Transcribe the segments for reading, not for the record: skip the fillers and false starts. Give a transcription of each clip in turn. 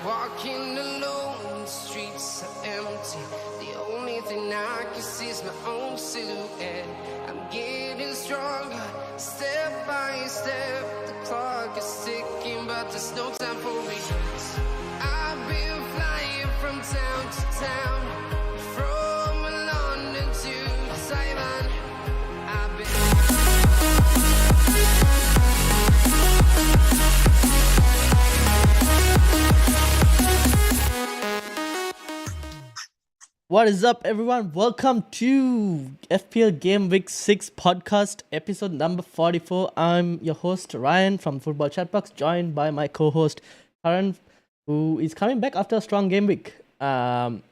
Walking alone, the streets are empty. The only thing I can see is my own silhouette. I'm getting stronger, step by step. The clock is ticking, but there's no time for regrets. I've been flying from town to town, from London to Taiwan. I've been What is up, everyone? Welcome to FPL Gameweek 6 podcast, episode number 44. I'm your host, Ryan from Football Chatbox, joined by my co-host, Karan, who is coming back after a strong game week. And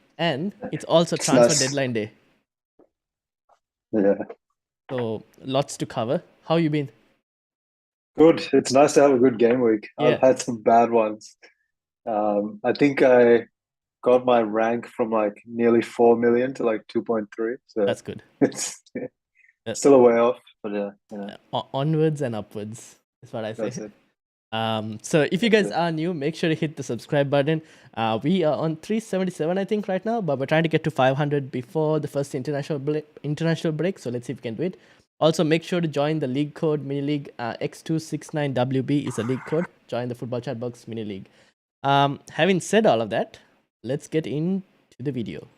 it's also transfer deadline day. Yeah. So, lots to cover. How you been? Good. It's nice to have a good game week. Yeah. I've had some bad ones. I think I got my rank from like nearly 4 million to like 2.3. So That's good. it's still a way off, but yeah. Onwards and upwards is what I say. That's it. So if you guys are new, make sure to hit the subscribe button. We are on 377, I think, right now, but we're trying to get to 500 before the first international break. So let's see if we can do it. Also, make sure to join the league code mini league. X269WB is a league code. Join the Football Chatbox mini league. Having said all of that, let's get into the video.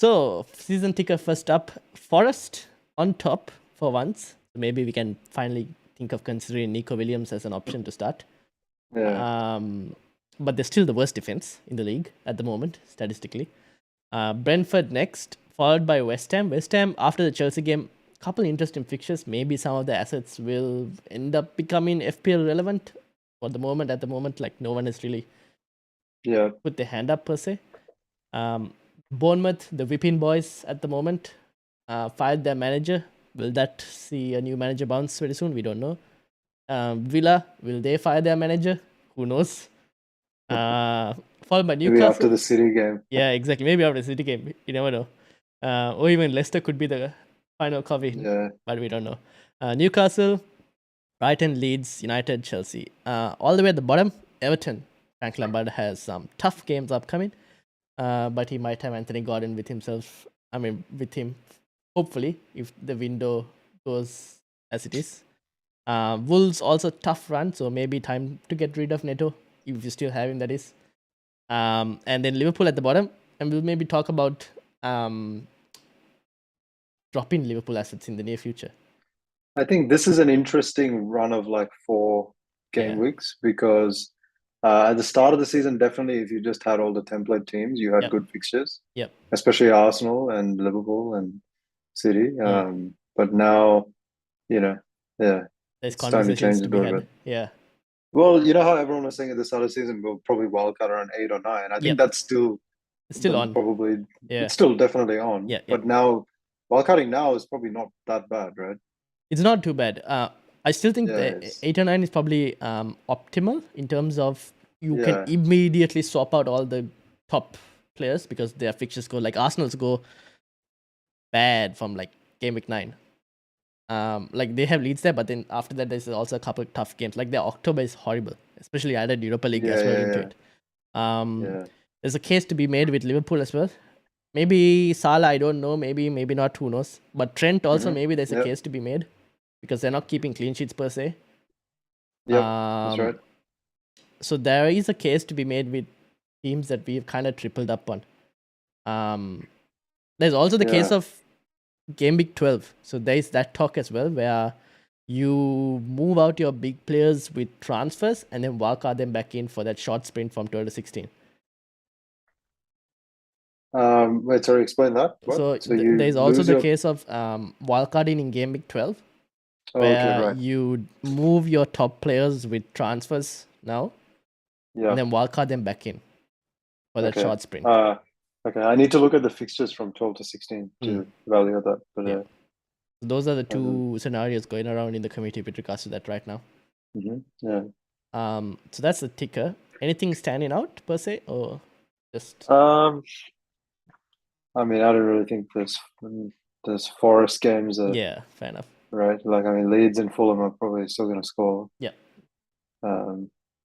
So season ticker first up, Forest on top for once. So maybe we can finally think of considering Nico Williams as an option to start. Yeah. But they're still the worst defense in the league at the moment, statistically. Brentford next, followed by West Ham. West Ham, after the Chelsea game, couple interesting fixtures. Maybe some of the assets will end up becoming FPL relevant. For the moment, at the moment, like no one is really put their hand up per se. Bournemouth, the Whipping Boys at the moment, fired their manager. Will that see a new manager bounce very soon? We don't know. Villa, will they fire their manager? Who knows? Followed by Newcastle. Maybe after the City game. Yeah, exactly. Maybe after the City game. You never know. Or even Leicester could be the final cover. Yeah. But we don't know. Newcastle, Brighton, Leeds, United, Chelsea. All the way at the bottom, Everton. Frank Lampard has some tough games upcoming. But he might have Anthony Gordon with him, hopefully, if the window goes as it is. Wolves also tough run, so maybe time to get rid of Neto, if you still have him, that is. And then Liverpool at the bottom, and we'll maybe talk about dropping Liverpool assets in the near future. I think this is an interesting run of like 4 game weeks because at the start of the season, definitely if you just had all the template teams, you had good fixtures. Yep. Especially Arsenal and Liverpool and City. But now, there's time to change to a be little had. bit. Yeah. Well, you know how everyone was saying at the start of the season, we'll probably wildcard around 8 or 9. I think that's still on. Probably, it's still definitely on. Yeah. But now, wildcarding now is probably not that bad, right? It's not too bad. I still think the 8 or 9 is probably optimal in terms of you can immediately swap out all the top players because their fixtures go like Arsenal's go bad from like game week 9. Like they have leads there, but then after that there's also a couple tough games. Like their October is horrible, especially added Europa League as well into it. There's a case to be made with Liverpool as well. Maybe Salah, I don't know. Maybe not. Who knows? But Trent also, maybe there's a case to be made because they're not keeping clean sheets per se. Yeah, that's right. So there is a case to be made with teams that we've kind of tripled up on. There's also the case of Game Week 12. So there is that talk as well where you move out your big players with transfers and then wildcard them back in for that short sprint from 12 to 16. Wait, sorry, explain that. What? So there's also the case of wildcarding in Game Week 12 where you move your top players with transfers now and then wildcard them back in for that short sprint. Okay, I need to look at the fixtures from 12 to 16 to evaluate that. But those are the two scenarios going around in the community with regards to that right now. Yeah. So that's the ticker. Anything standing out per se, or just? I mean, I don't really think there's Forest games. Yeah, fair enough. Right, like I mean, Leeds and Fulham are probably still going to score. Yeah.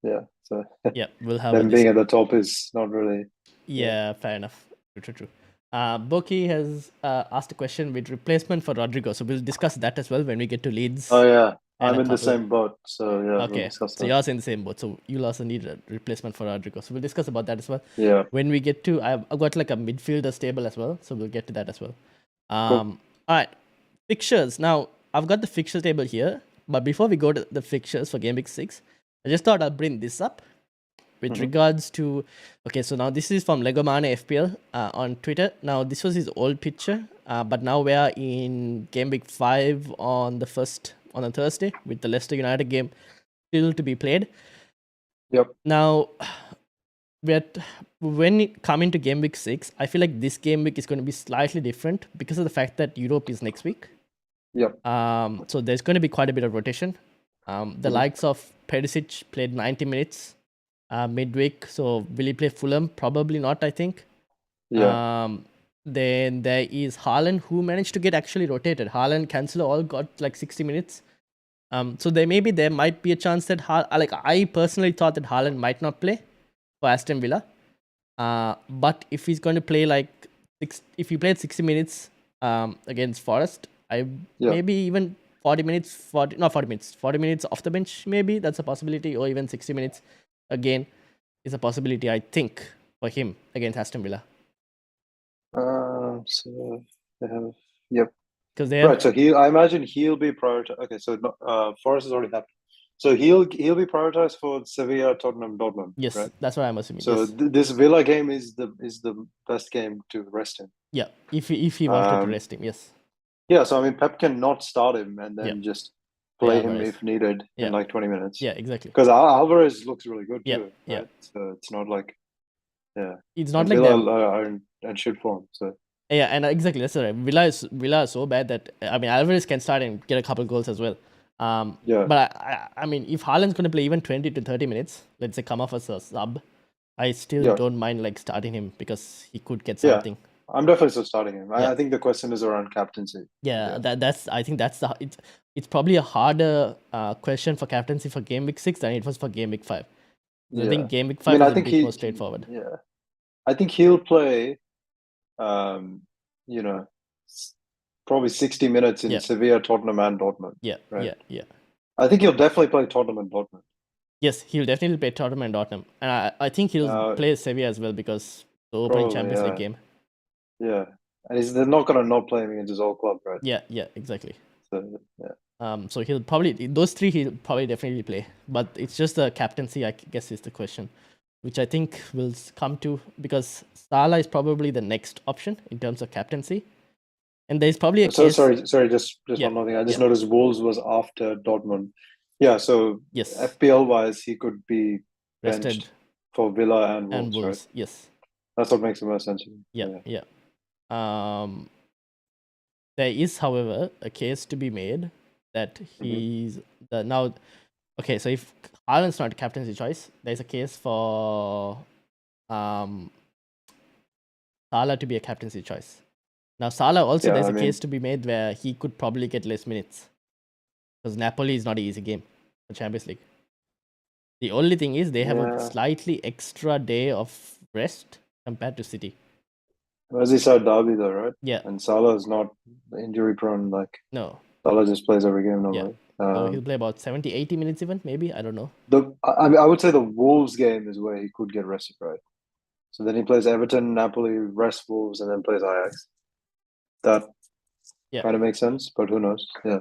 yeah. So Yeah, we'll have them being at the top is not really. Yeah, fair enough. True. Boki has asked a question with replacement for Rodrigo, so we'll discuss that as well when we get to Leeds. Oh yeah, and I'm a in the couple. same boat, so yeah, we'll Okay, discuss so that. you're in the same boat, so you'll also need a replacement for Rodrigo. So we'll discuss about that as well. Yeah. When we get to, I've got like a midfielder stable as well, so we'll get to that as well. Cool. All right, fixtures. Now I've got the fixture table here, but before we go to the fixtures for Game Week 6, I just thought I'll bring this up with regards to. Okay, so now this is from Legomane FPL on Twitter. Now this was his old picture, but now we are in Game Week 5 on a Thursday with the Leicester United game still to be played. Yep. Now, when it come into Game Week 6, I feel like this game week is going to be slightly different because of the fact that Europe is next week. Yep. So there's going to be quite a bit of rotation. The likes of Perisic played 90 minutes midweek. So will he play Fulham? Probably not, I think. Yeah. Then there is Haaland, who managed to get actually rotated. Haaland, Cancelo all got like 60 minutes. So there might be a chance that I personally thought that Haaland might not play for Aston Villa. But if he's going to play if he played 60 minutes against Forest, maybe even 40 minutes off the bench, maybe that's a possibility, or even 60 minutes again is a possibility, I think, for him against Aston Villa. So they have, yep. Because they have, right. So I imagine he'll be prioritized. Okay, so Forest has already happened. So he'll be prioritized for Sevilla, Tottenham, Dortmund. Yes, right? that's what I'm assuming. So yes. This Villa game is the best game to rest him. Yeah, if he wanted to rest him, yes. Yeah, so I mean, Pep can not start him and then just play him if needed in like 20 minutes. Yeah, exactly. Because Alvarez looks really good too. Right? Yeah. So it's not like, it's not like Villa are in shit form. So yeah, and exactly that's right. Villa is so bad that Alvarez can start and get a couple goals as well. But I mean, if Haaland's going to play even 20 to 30 minutes, let's say come off as a sub, I still don't mind like starting him because he could get something. Yeah, I'm definitely still starting him. I think the question is around captaincy. Yeah, I think that's it's probably a harder question for captaincy for Game Week 6 than it was for Game Week 5. I think Game Week 5 is a bit more straightforward. Yeah, I think he'll play, probably 60 minutes in Sevilla, Tottenham, and Dortmund. Yeah. I think he'll definitely play Tottenham and Dortmund. Yes, he'll definitely play Tottenham and Dortmund. And I think he'll play Sevilla as well because the opening Champions League game. Yeah. And they're not going to not play him against his old club, right? Yeah, exactly. So, yeah. So he'll probably, those three he'll probably definitely play. But it's just the captaincy, I guess, is the question, which I think will come to because Salah is probably the next option in terms of captaincy. And there's probably a case... Sorry, just one more thing. I just noticed Wolves was after Dortmund. Yeah, so FPL-wise, he could be benched for Villa and Wolves, right? Yes. That's what makes the most sense to me. Yeah. There is, however, a case to be made that he's now. Okay, so if Haaland's not a captaincy choice, there's a case for Salah to be a captaincy choice. Now Salah also there's a case to be made where he could probably get less minutes because Napoli is not an easy game for Champions League. The only thing is they have a slightly extra day of rest compared to City. Merseyside derby though, right? Yeah. And Salah is not injury prone. No. Salah just plays every game normally. Yeah. So he'll play about 70, 80 minutes even, maybe. I don't know. I would say the Wolves game is where he could get rested, right? So then he plays Everton, Napoli, rests Wolves, and then plays Ajax. That kind of makes sense, but who knows? Yeah.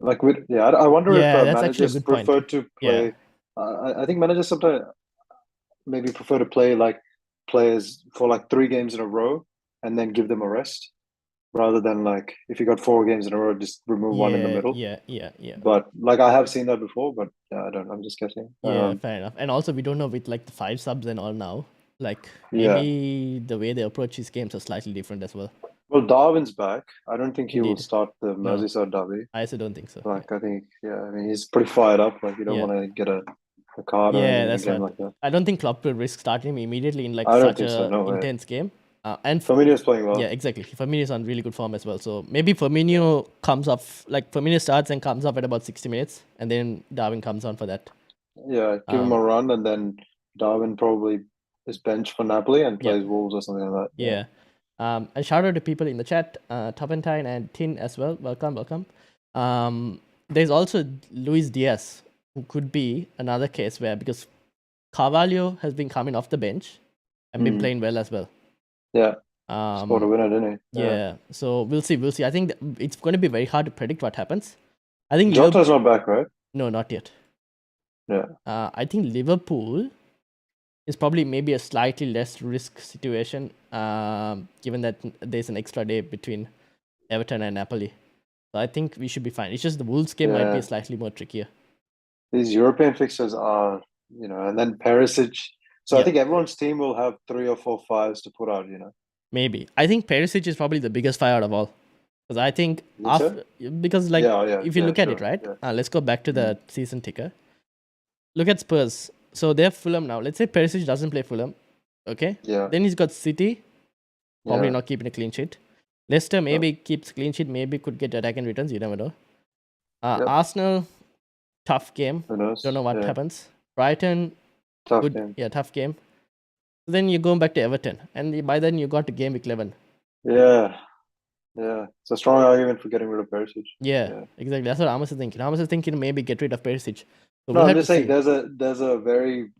I wonder if managers prefer to play. I think managers sometimes maybe prefer to play like players for like 3 games in a row and then give them a rest, rather than like if you got 4 games in a row, just remove one in the middle. Yeah. But like I have seen that before, but I don't know. I'm just guessing. Yeah, fair enough. And also we don't know with like the 5 subs and all now. Like maybe the way they approach these games are slightly different as well. Well, Darwin's back. I don't think he will start the Merseyside derby. I also don't think so. I think, I mean, he's pretty fired up. Like, you don't want to get a card or that's anything right. like that. I don't think Klopp will risk starting him immediately in like such an intense game. And Firmino's playing well. Yeah, exactly. Firmino's on really good form as well. So maybe Firmino comes off, like Firmino starts and comes off at about 60 minutes, and then Darwin comes on for that. Yeah, give him a run, and then Darwin probably is benched for Napoli and plays Wolves or something like that. Yeah. And shout out to people in the chat, Turpentine and Tin as well. Welcome. There's also Luis Diaz, who could be another case where, because Carvalho has been coming off the bench and been playing well as well. Yeah. Scored a winner, didn't he? Yeah. So we'll see. I think it's going to be very hard to predict what happens. I think Jota's not back, right? No, not yet. Yeah. I think Liverpool is probably maybe a slightly less risk situation, given that there's an extra day between Everton and Napoli. So I think we should be fine. It's just the Wolves game might be slightly more trickier. These European fixtures are, and then Perisic. So I think everyone's team will have 3 or 4 fives to put out, Maybe. I think Perisic is probably the biggest fire out of all. Because I think if you look at it, right? Let's go back to the season ticker. Look at Spurs. So they're Fulham now. Let's say Perisic doesn't play Fulham. Okay? Yeah. Then he's got City. Probably not keeping a clean sheet. Leicester maybe keeps clean sheet. Maybe could get attack and returns. You never know. Arsenal, tough game. Don't know what happens. Brighton, tough game. Yeah, tough game. Then you're going back to Everton. And by then you got to game week 11. Yeah. Yeah. It's a strong argument for getting rid of Perisic. Yeah, exactly. That's what Amos is thinking. Amos is thinking maybe get rid of Perisic. So I'm just saying there's a very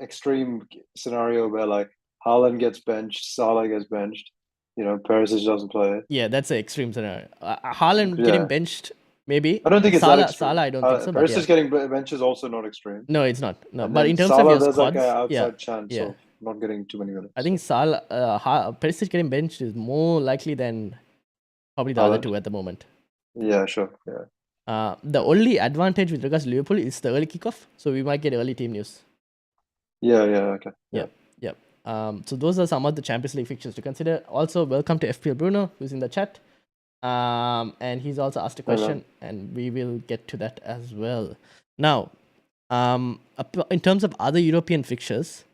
extreme scenario where like Haaland gets benched, Salah gets benched, Perisic doesn't play. Yeah, that's an extreme scenario. Haaland getting benched, maybe. I don't think it's Salah, that extreme. Salah, I don't think so. Perisic getting benched is also not extreme. No, it's not. No, and but in terms Salah, of your squads, like an outside chance of not getting too many minutes. I think Perisic getting benched is more likely than probably the other two at the moment. Yeah, sure. Yeah. The only advantage with regards to Liverpool is the early kickoff, so we might get early team news. Yeah, okay. Yep. So those are some of the Champions League fixtures to consider. Also, welcome to FPL Bruno, who's in the chat. And he's also asked a question, and we will get to that as well. Now, in terms of other European fixtures,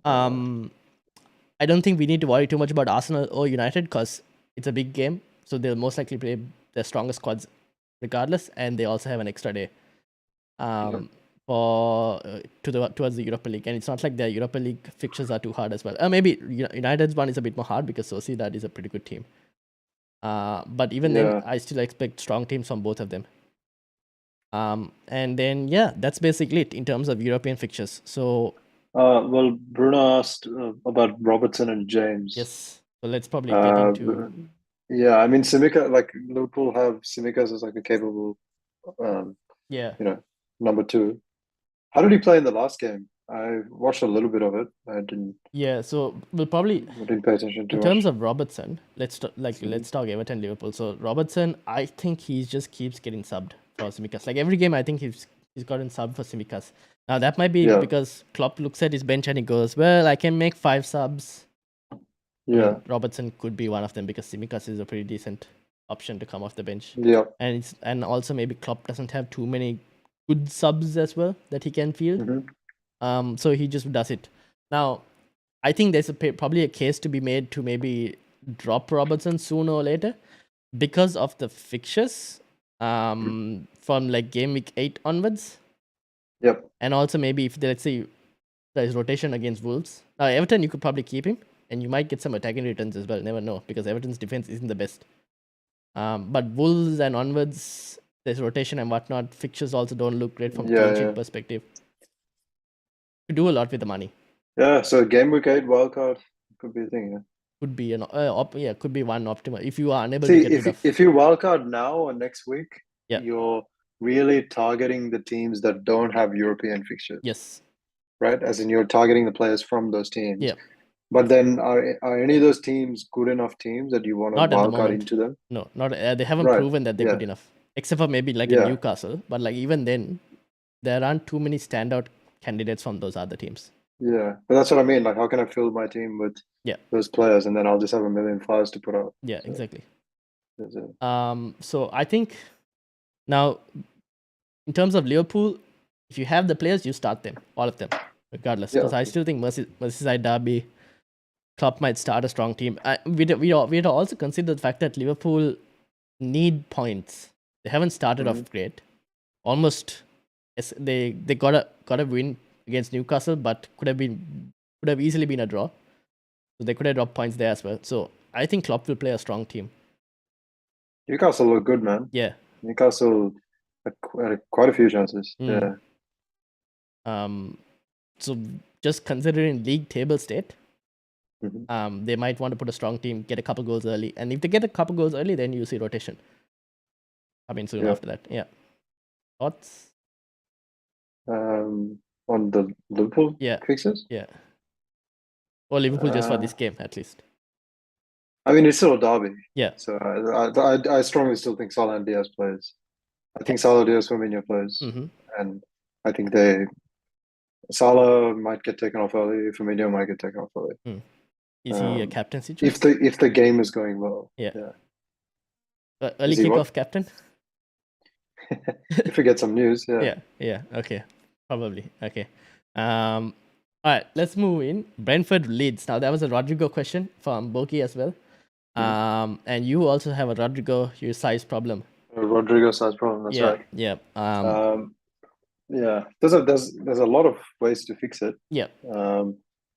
I don't think we need to worry too much about Arsenal or United because it's a big game, so they'll most likely play their strongest squads regardless, and they also have an extra day towards the Europa League, and it's not like their Europa League fixtures are too hard as well. Maybe United's one is a bit more hard because Sociedad is a pretty good team. But even then, I still expect strong teams from both of them. And then that's basically it in terms of European fixtures. So, well, Bruno asked about Robertson and James. Yes, so let's probably get into. Yeah, I mean, Simica, like Liverpool have Simicas as like a capable, number 2. How did he play in the last game? I watched a little bit of it. I didn't. Yeah, so we'll probably. I didn't pay attention to. In terms of Robertson, let's talk Everton Liverpool. So Robertson, I think he just keeps getting subbed for Simicas. Like every game, I think he's gotten subbed for Simicas. Now that might be because Klopp looks at his bench and he goes, "Well, I can make 5 subs." Yeah, I mean, Robertson could be one of them because Simicas is a pretty decent option to come off the bench. Yeah, and also maybe Klopp doesn't have too many good subs as well that he can field. Mm-hmm. So he just does it. Now, I think there's probably a case to be made to maybe drop Robertson sooner or later because of the fixtures from like game week 8 onwards. Yep. And also maybe if let's say there's rotation against Wolves. Now Everton, you could probably keep him and you might get some attacking returns as well. Never know because Everton's defense isn't the best. But Wolves and onwards, there's rotation and whatnot. Fixtures also don't look great from clean sheet perspective. You do a lot with the money. Yeah, so game week 8 wildcard could be a thing. Could be could be one optimal if you are unable to get rid of. If you wildcard now or next week, Yeah. you're really targeting the teams that don't have European fixtures. Yes. Right? As in you're targeting the players from those teams. Yeah. But then are any of those teams good enough teams that you want to wildcard into them? No, not they haven't proven that they're good enough. Except for maybe like in Newcastle. But like even then, there aren't too many standout candidates from those other teams. Yeah. But that's what I mean. Like how can I fill my team with those players and then I'll just have a million fires to put out. Yeah, exactly. So I think now in terms of Liverpool, if you have the players, you start them, all of them, regardless. Because I still think Merseyside derby, Klopp might start a strong team. We also consider the fact that Liverpool need points. They haven't started off great. Almost, they got got a win against Newcastle, but could have easily been a draw. So they could have dropped points there as well. So I think Klopp will play a strong team. Newcastle look good, man. Yeah. Newcastle had quite a few chances. Yeah. So just considering league table state, they might want to put a strong team, get a couple goals early, and if they get a couple goals early, then you see rotation. I mean, soon after that. Yeah. Thoughts? On the Liverpool fixes? Yeah. Or Liverpool just for this game, at least. I mean, it's still a derby. Yeah. So I strongly still think Salah and Diaz plays. I think Salah, Diaz, Firmino plays. And I think Salah might get taken off early. Firmino might get taken off early. Is he a captaincy choice? If the game is going well. Yeah. Early kickoff captain? If we get some news, Yeah. Okay. Probably. Okay. All right. Let's move in. Brentford Leeds. Now that was a Rodrigo question from Boki as well. And you also have a Rodrigo size problem. A Rodrigo size problem. That's right. Yeah. Yeah. There's a lot of ways to fix it. Yeah.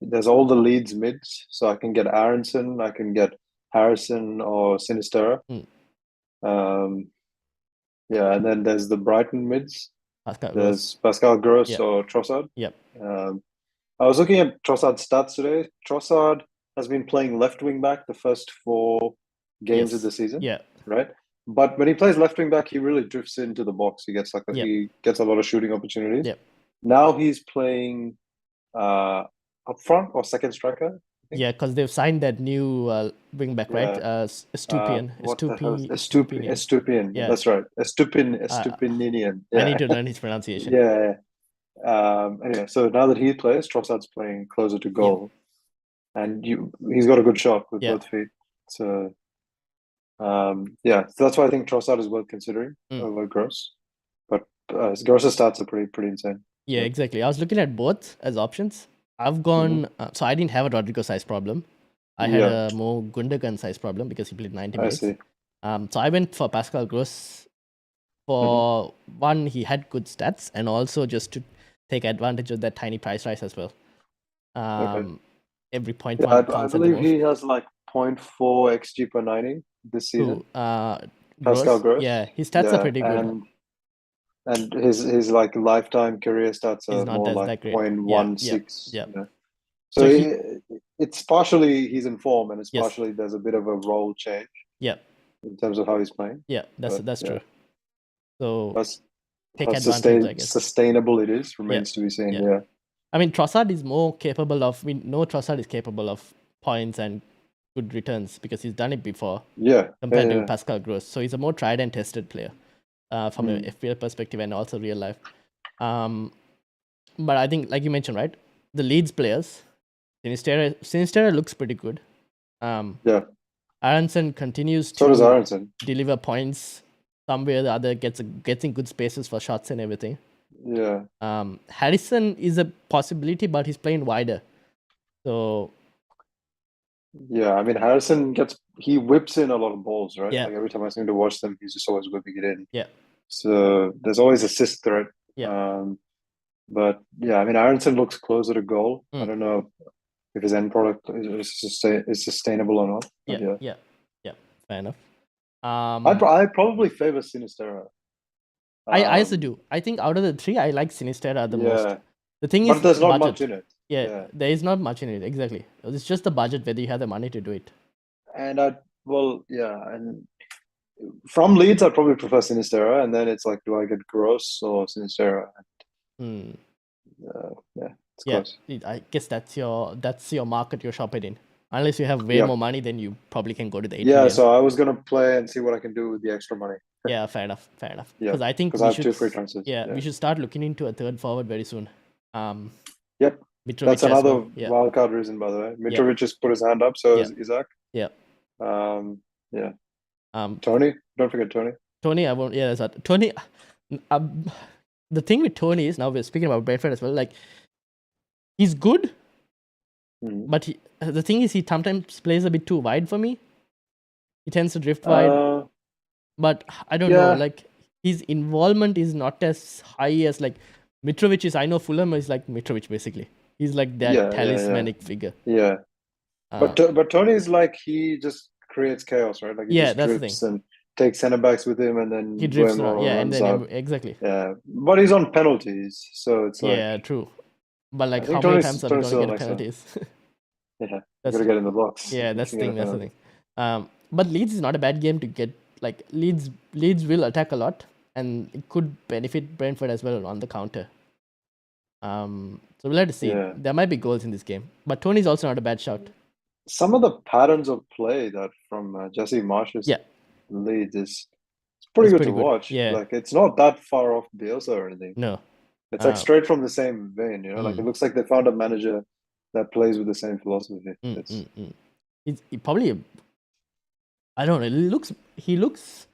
There's all the Leeds mids, so I can get Aronson, I can get Harrison or Sinisterra. Yeah, and then there's the Brighton mids. There's Pascal Gross or Trossard. Yep. I was looking at Trossard's stats today. Trossard has been playing left wing back the first 4 games of the season. Yeah. Right. But when he plays left wing back, he really drifts into the box. He gets he gets a lot of shooting opportunities. Yep. Now he's playing up front or second striker. Yeah, because they've signed that new wing back, right? Estupian. Estupian. Yeah. That's right. Estupinian. I need to learn his pronunciation. Yeah. Anyway, so now that he plays, Trossard's playing closer to goal, and he's got a good shot with both feet. So, so that's why I think Trossard is worth considering over Gross. But Gross's stats are pretty insane. Yeah, exactly. I was looking at both as options. I've gone, so I didn't have a Rodrigo size problem. I had a more Gundogan size problem because he played 90 minutes. I see. So I went for Pascal Gross. For one, he had good stats, and also just to take advantage of that tiny price rise as well. Every point one counts. I believe he has like 0.4 XG per 90 this season. Pascal Gross. Yeah, his stats are pretty good. And his like lifetime career stats are more like 0.16. Yeah. So it's partially he's in form, and it's partially there's a bit of a role change. Yeah. In terms of how he's playing. Yeah, that's true. So take advantage, I guess. Sustainable it is remains to be seen. Yeah. I mean, Trossard is more capable of. We know Trossard is capable of points and good returns because he's done it before. Yeah. Compared to Pascal Gross, so he's a more tried and tested player. From a FPL perspective and also real life. But I think, like you mentioned, right, the Leeds players, Sinisterra looks pretty good. Aronson continues to deliver points somewhere or the other, gets in good spaces for shots and everything. Yeah. Harrison is a possibility, but he's playing wider. So. Yeah, I mean, Harrison he whips in a lot of balls, right? Yeah. Like every time I seem to watch them, he's just always whipping it in. Yeah. So there's always assist threat. Yeah. But yeah, I mean, Aronson looks closer to goal. I don't know if his end product is sustainable or not. Yeah. Fair enough. I probably favor Sinisterra. I also do. I think out of the 3, I like Sinisterra the most. The thing is, there's not much in it. Yeah, there is not much in it, exactly. It's just the budget, whether you have the money to do it. And and from Leeds, I'd probably prefer Sinisterra, and then it's like, do I get Gross or Sinisterra? It's close. I guess that's your market you're shopping in. Unless you have way more money, then you probably can go to the 8 million. So I was gonna play and see what I can do with the extra money. Yeah, fair enough. Because I think I have 2 free transfers. We should start looking into a third forward very soon. Yep. Mitrovic that's another wildcard reason, by the way. Mitrovic just put his hand up, so is Isaac. Yeah. Tony, don't forget Tony. Tony, I won't. Yeah, that's right. Tony. The thing with Tony is, now we're speaking about Brentford as well. Like, he's good, but the thing is, he sometimes plays a bit too wide for me. He tends to drift wide, but I don't know. Like, his involvement is not as high as like Mitrovic I know Fulham is like Mitrovic basically. He's like that talismanic figure. Yeah. But Tony is like, he just creates chaos, right? Like he just drifts and takes centre backs with him, and then he drifts around. Yeah, and then exactly. Yeah, but he's on penalties, so it's like true. But like, how many times are we gonna get penalties? Yeah, you gotta get in the box. Yeah, that's the thing. That's the thing. But Leeds is not a bad game to get. Like Leeds will attack a lot, and it could benefit Brentford as well on the counter. So we'll have to see. Yeah. There might be goals in this game, but Tony's also not a bad shout. Some of the patterns of play that from Jesse Marsh's Leeds is pretty good to watch. Yeah. Like it's not that far off Bielsa or anything. No. It's like straight from the same vein, you know. Like it looks like they found a manager that plays with the same philosophy. It's probably, I don't know. He looks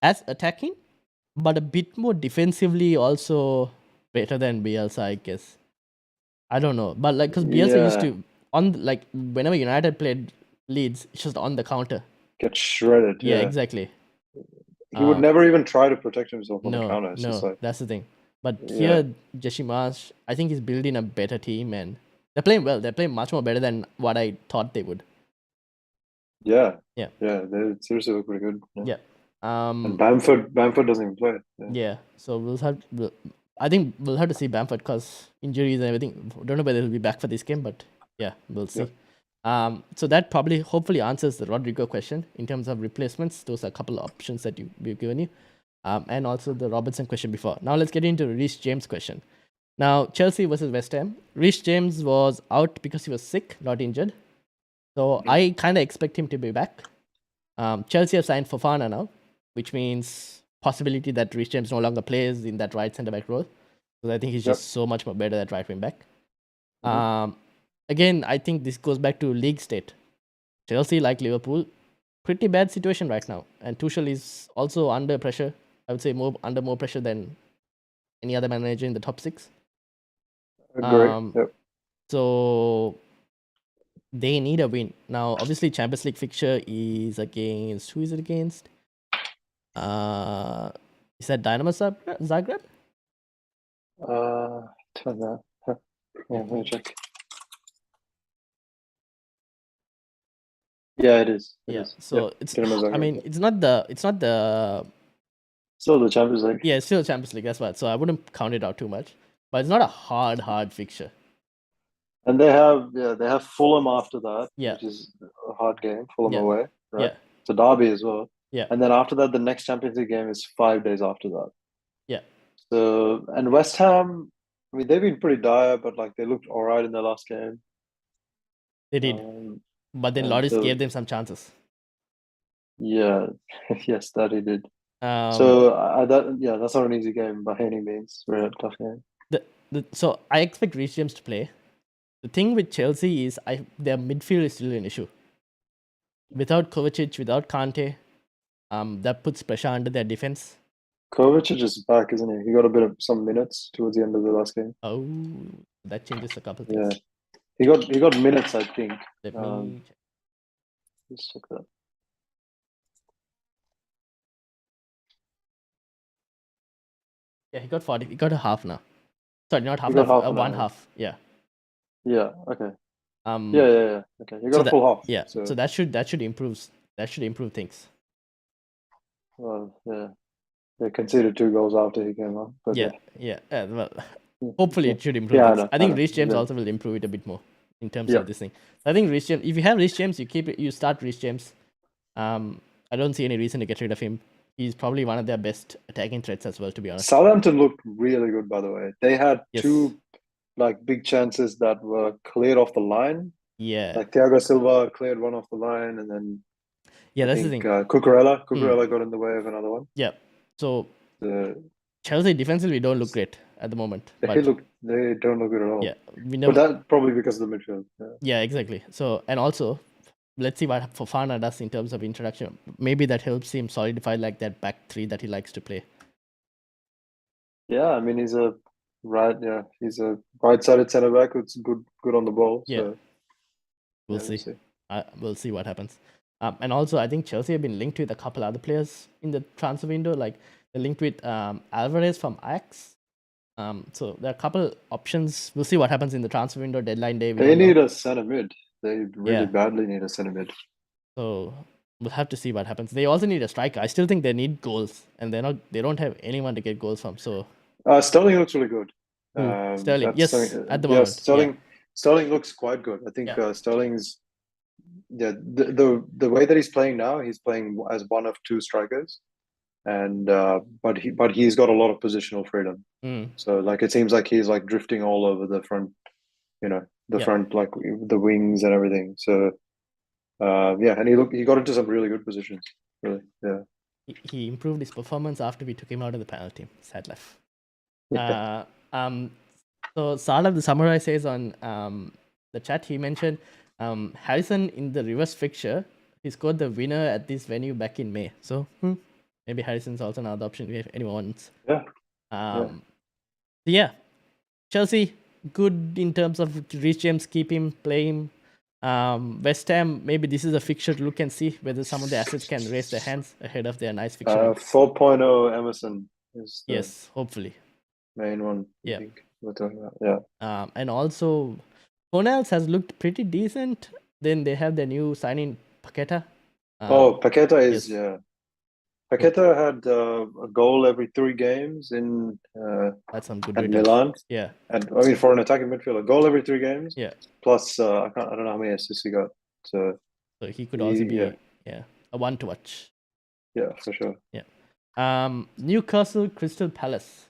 as attacking, but a bit more defensively also better than Bielsa, I guess. I don't know, but like because Bielsa used to whenever United played Leeds, it's just on the counter. Get shredded. Yeah, exactly. He would never even try to protect himself on the counter. No, that's the thing. But here, Jesse Marsh, I think he's building a better team, and they're playing well. They're playing much more better than what I thought they would. Yeah. They seriously look pretty good. Yeah. And Bamford doesn't even play. Yeah. So I think we'll have to see Bamford because injuries and everything. Don't know whether he'll be back for this game, but yeah, we'll see. So that hopefully answers the Rodrigo question in terms of replacements. Those are a couple of options that we've given you. And also the Robertson question before. Now let's get into Reece James question. Now, Chelsea versus West Ham. Reece James was out because he was sick, not injured. So I kind of expect him to be back. Chelsea have signed Fofana now, which means possibility that Reece James no longer plays in that right centre-back role. Because I think he's just so much more better at right wing back. Again, I think this goes back to league state. Chelsea, like Liverpool, pretty bad situation right now. And Tuchel is also under pressure. I would say under more pressure than any other manager in the top 6. So they need a win. Now, obviously, Champions League fixture is against... Who is it against? Is that Dynamo Zagreb? Turn that. Let me check. Yeah, it is. So it's. I mean, it's not the. Still the Champions League. Yeah, it's still the Champions League. That's why. So I wouldn't count it out too much. But it's not a hard fixture. And they have Fulham after that, which is a hard game. Fulham away, right? Yeah. It's a derby as well. Yeah. And then after that, the next Champions League game is 5 days after that. Yeah. So, and West Ham, I mean, they've been pretty dire, but like they looked all right in their last game. They did. But then Loris gave them some chances. Yeah. Yes, that he did. That's not an easy game by any means. Very tough game. So I expect Reece James to play. The thing with Chelsea is their midfield is still an issue. Without Kovacic, without Kante, that puts pressure under their defense. Kovacic is back, isn't he? He got a bit of some minutes towards the end of the last game. Oh, that changes a couple things. Yeah, he got minutes, I think. Let me check. Let's check that. Yeah, he got 40. He got a half now. Sorry, not half. One half. Yeah. Yeah. Okay. Yeah. Okay, you got a full half. Yeah. So that should improve. That should improve things. Well, yeah. They conceded 2 goals after he came on. But well, hopefully it should improve. I think Reece James also will improve it a bit more in terms of this thing. I think Reece James. If you have Reece James, you start Reece James. I don't see any reason to get rid of him. He's probably one of their best attacking threats as well, to be honest. Southampton looked really good, by the way. They had 2 big chances that were cleared off the line. Yeah. Like Thiago Silva cleared one off the line, and then that's the thing. Cucurella got in the way of another one. Yeah. So Chelsea defensively don't look great at the moment. They don't look good at all. Yeah. But that's probably because of the midfield. Yeah, exactly. So, and also, let's see what Fofana does in terms of introduction. Maybe that helps him solidify like that back 3 that he likes to play. Yeah, I mean he's a right-sided centre back who's good on the ball. Yeah, so, we'll see. We'll see what happens. And also, I think Chelsea have been linked with a couple other players in the transfer window. Like they're linked with Alvarez from Ajax, So there are a couple options. We'll see what happens in the transfer window, deadline day. They need a center mid. They really Yeah. badly need a center mid. So we'll have to see what happens. They also need a striker. I still think they need goals, and they don't have anyone to get goals from. So Sterling looks really good. Sterling, yes, at the moment. Sterling looks quite good. I think Sterling's the way that he's playing now, he's playing as one of two strikers, and but he's got a lot of positional freedom. So like it seems like he's like drifting all over the front, front, like the wings and everything. So and he got into some really good positions. Really, yeah. He improved his performance after we took him out of the penalty team. Sad life. So Salah the Samurai says on the chat, he mentioned Harrison in the reverse fixture, he scored the winner at this venue back in May. So maybe Harrison's also another option if anyone wants. Yeah. Chelsea, good in terms of Reece James, keep him, play him. West Ham, maybe this is a fixture to look and see whether some of the assets can raise their hands ahead of their nice fixture. 4.0 Emerson is yes, hopefully. Main one. Yeah. I think we're talking about. Yeah. And also, Fornals has looked pretty decent. Then they have their new signing, Paqueta. Paqueta is, Paqueta had a goal every 3 games in that's some good at Milan. Yeah. And I mean, for an attacking midfielder, a goal every 3 games. Yeah. Plus, I don't know how many assists he got. So he could also be a one to watch. Yeah, for sure. Yeah. Newcastle, Crystal Palace.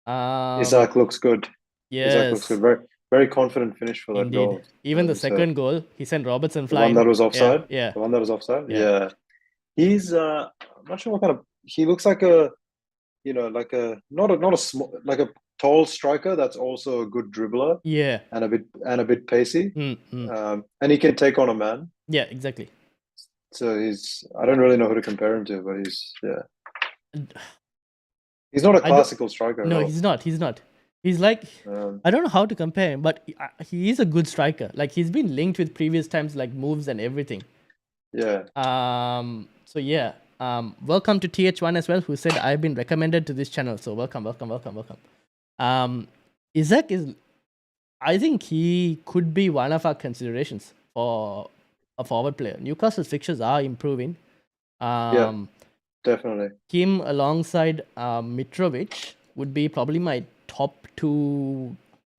Isaac looks good. Yes. Isaac looks good. Very, very confident finish for that goal. Even the second goal, he sent Robertson flying. The one that was offside? Yeah. The one that was offside? Yeah. He's I'm not sure what kind of, he looks like a, like a not a small, like a tall striker that's also a good dribbler. Yeah. And a bit pacey. And he can take on a man. Yeah, exactly. So I don't really know who to compare him to, but he's not a classical striker. No, he's not. He's like, I don't know how to compare him, but he is a good striker. Like he's been linked with previous times, like moves and everything. Yeah. So yeah. Welcome to TH1 as well, who said I've been recommended to this channel. So welcome. Isaac is, I think he could be one of our considerations for a forward player. Newcastle's fixtures are improving. Definitely. Him alongside Mitrovic would be probably my top 2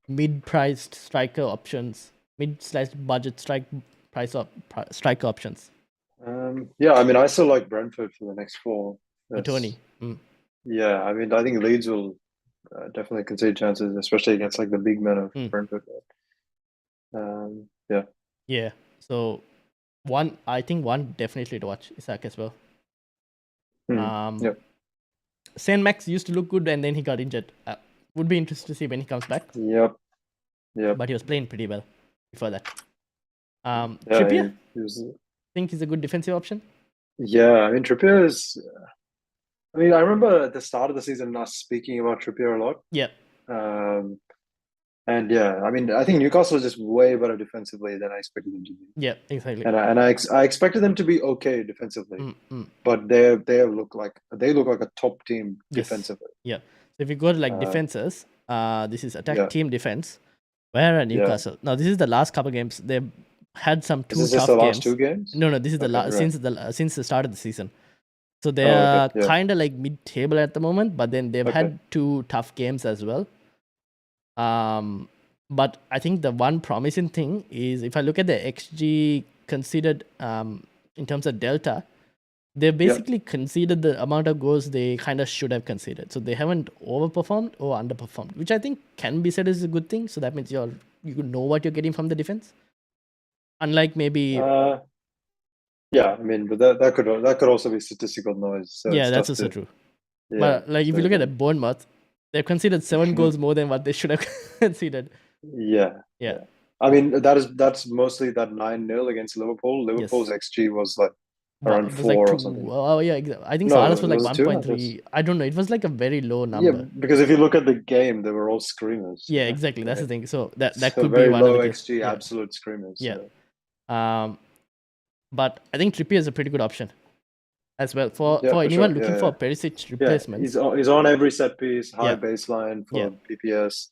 mid-priced striker options, mid/budget striker options. I mean, I still like Brentford for the next 4. Tony. Yeah, I mean, I think Leeds will definitely concede chances, especially against like the big men of Brentford. Yeah. So I think one definitely to watch, Isaac as well. Saint Max used to look good and then he got injured. Would be interesting to see when he comes back. Yep. But he was playing pretty well before that. Trippier? Think he's a good defensive option? Yeah, I mean, Trippier is... I mean, I remember at the start of the season us speaking about Trippier a lot. Yeah. And I mean, I think Newcastle is just way better defensively than I expected them to be. Yeah, exactly. And I expected them to be okay defensively, but they look like a top team defensively. Yeah. So if you go to like defenses, this is attack team defense. Where are Newcastle? Now this is the last couple games. They've had some 2 tough games. Is this the last 2 games? No. This is the last since the start of the season. So they are kind of like mid-table at the moment, but then they've had 2 tough games as well. But I think the one promising thing is if I look at the XG considered in terms of delta, they basically conceded the amount of goals they kind of should have conceded. So they haven't overperformed or underperformed, which I think can be said as a good thing. So that means you know what you're getting from the defense. Unlike maybe... I mean, but that could also be statistical noise. So that's also true. But like if you look at the Bournemouth, they've conceded 7 goals more than what they should have conceded. Yeah. I mean, that's mostly that 9-0 against Liverpool. Liverpool's XG was like around 4 or something. Oh yeah, exactly. I think Salah's was like 1.3. I don't know. It was like a very low number. Yeah, because if you look at the game, they were all screamers. Yeah, exactly. That's the thing. So that could very be one low of the XG, absolute screamers. Yeah. So. But I think Trippier is a pretty good option. as well. For anyone looking for Perisic replacements. He's on every set piece, high baseline for PPS.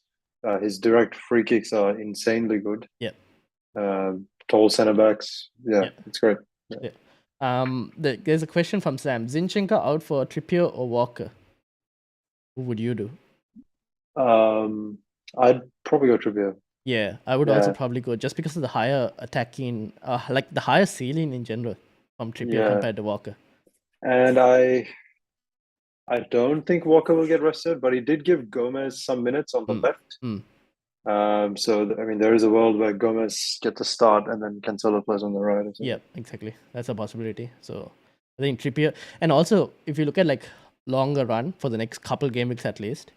His direct free kicks are insanely good. Tall centre backs. It's great. There's a question from Sam. Zinchenko out for Trippier or Walker? Who would you do? I'd probably go Trippier. Yeah, I would also probably go just because of the higher attacking, like the higher ceiling in general from Trippier compared to Walker. And I don't think Walker will get rested, but he did give Gomez some minutes on the left. So I mean, there is a world where Gomez gets a start and then Cancelo plays on the right. Yeah, exactly. That's a possibility. So I think Trippier, and also if you look at like longer run for the next couple game weeks at least,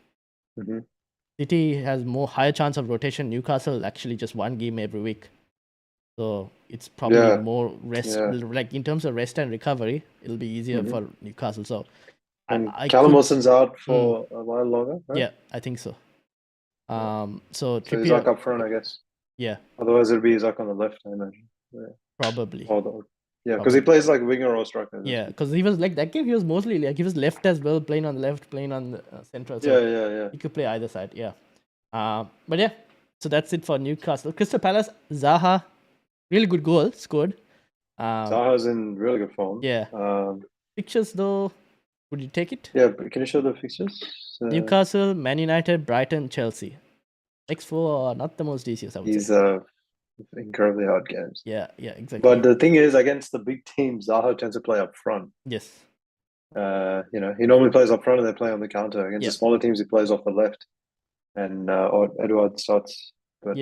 City has higher chance of rotation. Newcastle actually just one game every week, so it's probably more rest. Like in terms of rest and recovery, it'll be easier for Newcastle. So and Callum Wilson's out for a while longer, right? Yeah, I think so. So Trippier, Isaac up front, I guess. Yeah. Otherwise, it'll be Isaac on the left, I imagine. Probably. Because he plays like winger or striker. Yeah, because he was like that game. He was mostly like he was left as well, playing on the left, playing on the central. So he could play either side. Yeah. But yeah, so that's it for Newcastle. Crystal Palace, Zaha, really good goal scored. Zaha's in really good form. Yeah. Pictures though, would you take it? Yeah, can you show the fixtures? Newcastle, Man United, Brighton, Chelsea. Next four are not the most easiest, I would say. These incredibly hard games. Yeah, exactly. But the thing is, against the big teams, Zaha tends to play up front. Yes. He normally plays up front and they play on the counter. Against the smaller teams, he plays off the left. And or Edward starts. But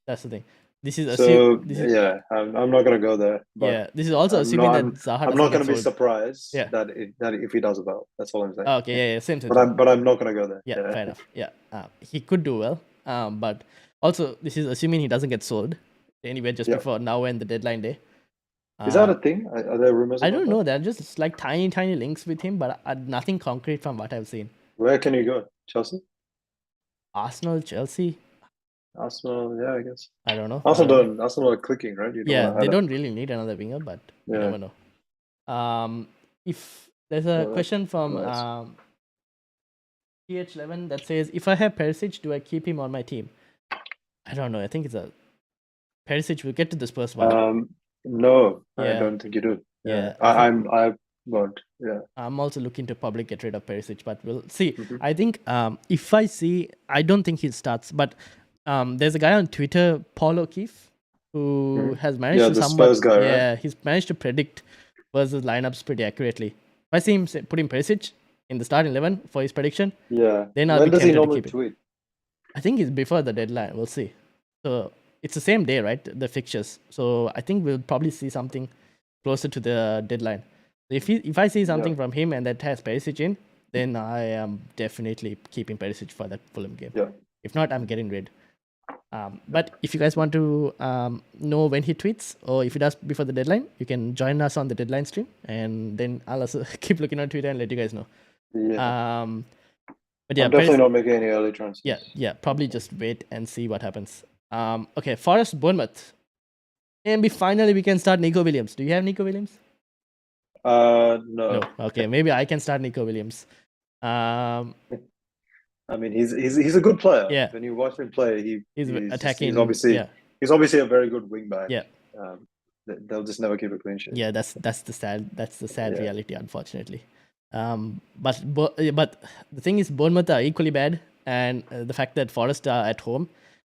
that's the thing. This is I'm not gonna go there. But this is also assuming that Zaha. I'm not gonna be surprised that if he does well. That's all I'm saying. Okay, same thing. But I'm not gonna go there. Yeah, fair enough. Yeah, he could do well. But also this is assuming he doesn't get sold anywhere just before now and the deadline day. Is that a thing? Are there rumors? I don't know. There are just like tiny links with him, but nothing concrete from what I've seen. Where can he go? Chelsea? Arsenal, Chelsea. Arsenal, yeah, I guess. I don't know. Arsenal are clicking, right? They don't really need another winger, but you never know. If there's a question from TH11 that says, if I have Perisic, do I keep him on my team? I don't know. I think it's a Perisic. We'll get to this first one. No, I don't think you do. Yeah, I'm also looking to probably get rid of Perisic, but we'll see. I think if I see, I don't think he starts, but there's a guy on Twitter, Paul O'Keefe, who has managed to Spurs guy, right? He's managed to predict versus lineups pretty accurately. If I see him putting Perisic in the starting 11 for his prediction, then I'll be tempted to keep it. I think it's before the deadline. We'll see. So it's the same day, right? The fixtures. So I think we'll probably see something closer to the deadline. If I see something from him and that has Perisic in, then I am definitely keeping Perisic for that Fulham game. Yeah. If not, I'm getting rid. But if you guys want to know when he tweets or if he does before the deadline, you can join us on the deadline stream, and then I'll also keep looking on Twitter and let you guys know. Yeah. But yeah, I'm definitely not making any early transfers. Yeah. Probably just wait and see what happens. Okay, Forest Bournemouth. And finally we can start Nico Williams. Do you have Nico Williams? No. Okay, maybe I can start Nico Williams. I mean, he's a good player. Yeah. When you watch him play, he's attacking. He's obviously a very good wing back. Yeah. They'll just never keep a clean sheet. Yeah, that's the sad reality, unfortunately. But the thing is, Bournemouth are equally bad, and the fact that Forest are at home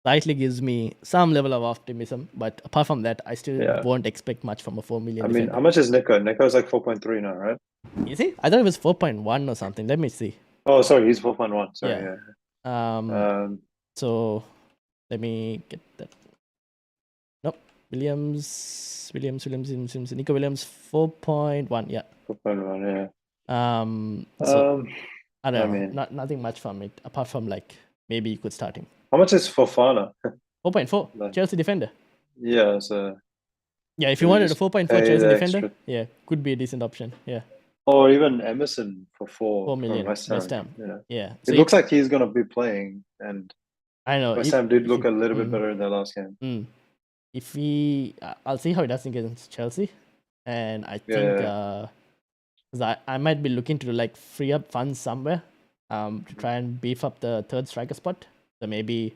slightly gives me some level of optimism. But apart from that, I still won't expect much from a 4 million. I mean, how much is Nico? Nico's like 4.3 now, right? Is he? I thought it was 4.1 or something. Let me see. Oh, sorry, he's 4.1. Sorry, yeah. So let me get that. Nope. Williams, Nico Williams, 4.1. Yeah. 4.1. Yeah. So I don't know. Nothing much from it apart from like maybe you could start him. How much is Fofana? 4.4. Chelsea defender. Yeah. So. Yeah, if you wanted a 4.4 Chelsea defender, could be a decent option. Yeah. Or even Emerson for 4 million. West Ham. Yeah. So it looks like he's going to be playing, and I know West Ham did look a little bit better in their last game. I'll see how he does against Chelsea, and I think Because I might be looking to like free up funds somewhere to try and beef up the third striker spot. So maybe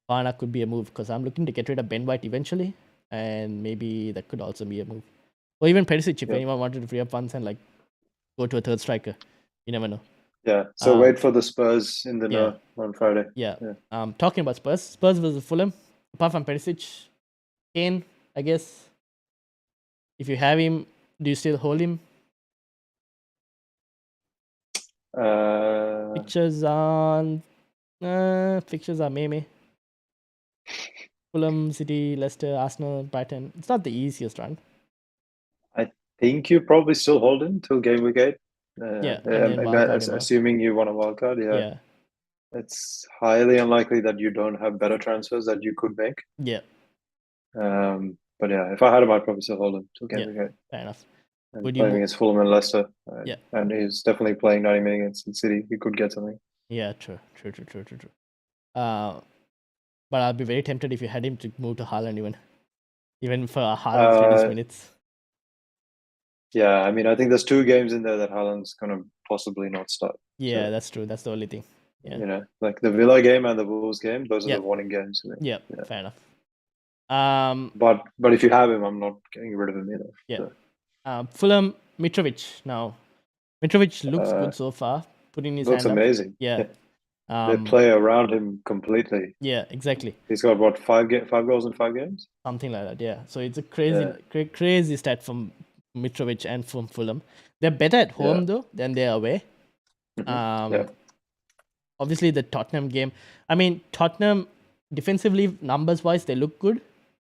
Varna could be a move, because I'm looking to get rid of Ben White eventually, and maybe that could also be a move. Or even Perisic, if anyone wanted to free up funds and like go to a third striker. You never know. Yeah. So wait for the Spurs in the on Friday. Yeah. Talking about Spurs versus Fulham. Apart from Perisic, Kane, I guess. If you have him, do you still hold him? Fixtures are meh. Fulham, City, Leicester, Arsenal, Brighton. It's not the easiest run. I think you probably still hold him till game week 8. Assuming you want a wild card, yeah. It's highly unlikely that you don't have better transfers that you could make. Yeah. But yeah, if I had him, I'd probably still hold him till game week 8. Fair enough. And playing against Fulham and Leicester. And he's definitely playing 90 minutes against City. He could get something. Yeah, true. But I'll be very tempted if you had him to move to Haaland even for Haaland's minutes. Yeah, I mean, I think there's 2 games in there that Haaland's going to possibly not start. Yeah, that's true. That's the only thing. Yeah. You know, like the Villa game and the Wolves game, those are the warning games. Yeah, fair enough. But if you have him, I'm not getting rid of him either. Yeah. So. Fulham, Mitrovic now. Mitrovic looks good so far. Putting his looks hand amazing. Up. Yeah. They play around him completely. Yeah, exactly. He's got what, 5 goals in 5 games? Something like that. Yeah. So it's a crazy stat from Mitrovic and from Fulham. They're better at home though than they're away. Obviously the Tottenham game. I mean, Tottenham defensively, numbers wise, they look good,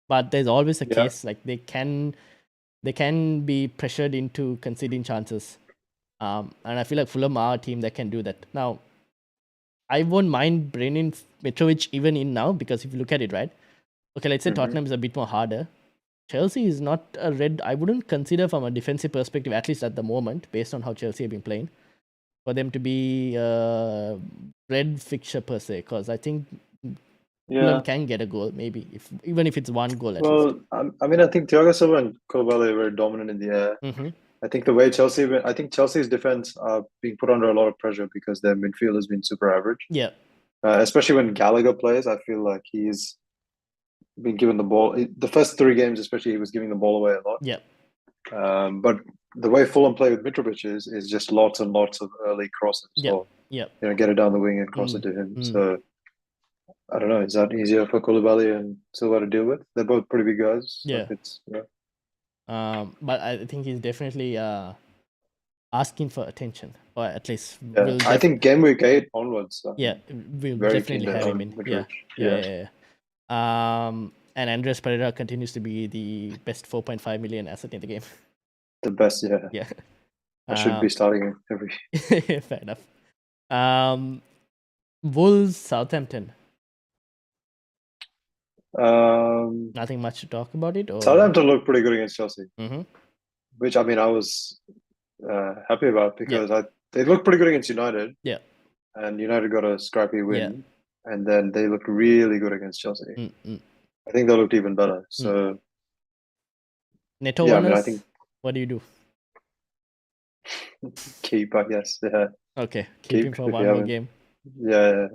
but there's always a case like they can be pressured into conceding chances. And I feel like Fulham are a team that can do that. Now, I won't mind bringing Mitrovic even in now, because if you look at it, right? Okay, let's say Tottenham is a bit more harder. Chelsea is not a red. I wouldn't consider from a defensive perspective, at least at the moment, based on how Chelsea have been playing, for them to be a red fixture per se. Because I think Fulham can get a goal, maybe even if it's one goal at least. I mean, I think Thiago Silva and Koulibaly were dominant in the air. I think the way Chelsea's defense are being put under a lot of pressure because their midfield has been super average. Yeah. Especially when Gallagher plays, I feel like he's been given the ball. The first 3 games, especially, he was giving the ball away a lot. Yeah. But the way Fulham play with Mitrovic is just lots and lots of early crosses. So, you know, get it down the wing and cross it to him. So, I don't know. Is that easier for Koulibaly and Silva to deal with? They're both pretty big guys. Yeah. But I think he's definitely asking for attention, or at least I think game week 8 onwards. We'll definitely have him in. Yeah. And Andres Pereira continues to be the best 4.5 million asset in the game. The best, yeah. I should be starting him every. Fair enough. Wolves, Southampton. Nothing much to talk about it. Or? Southampton looked pretty good against Chelsea, which I mean I was happy about because they looked pretty good against United. Yeah, and United got a scrappy win, and then they looked really good against Chelsea. I think they looked even better. So, Neto winners, I think. What do you do? Keep, I guess. Yeah. Okay, keep him for one more game. Yeah.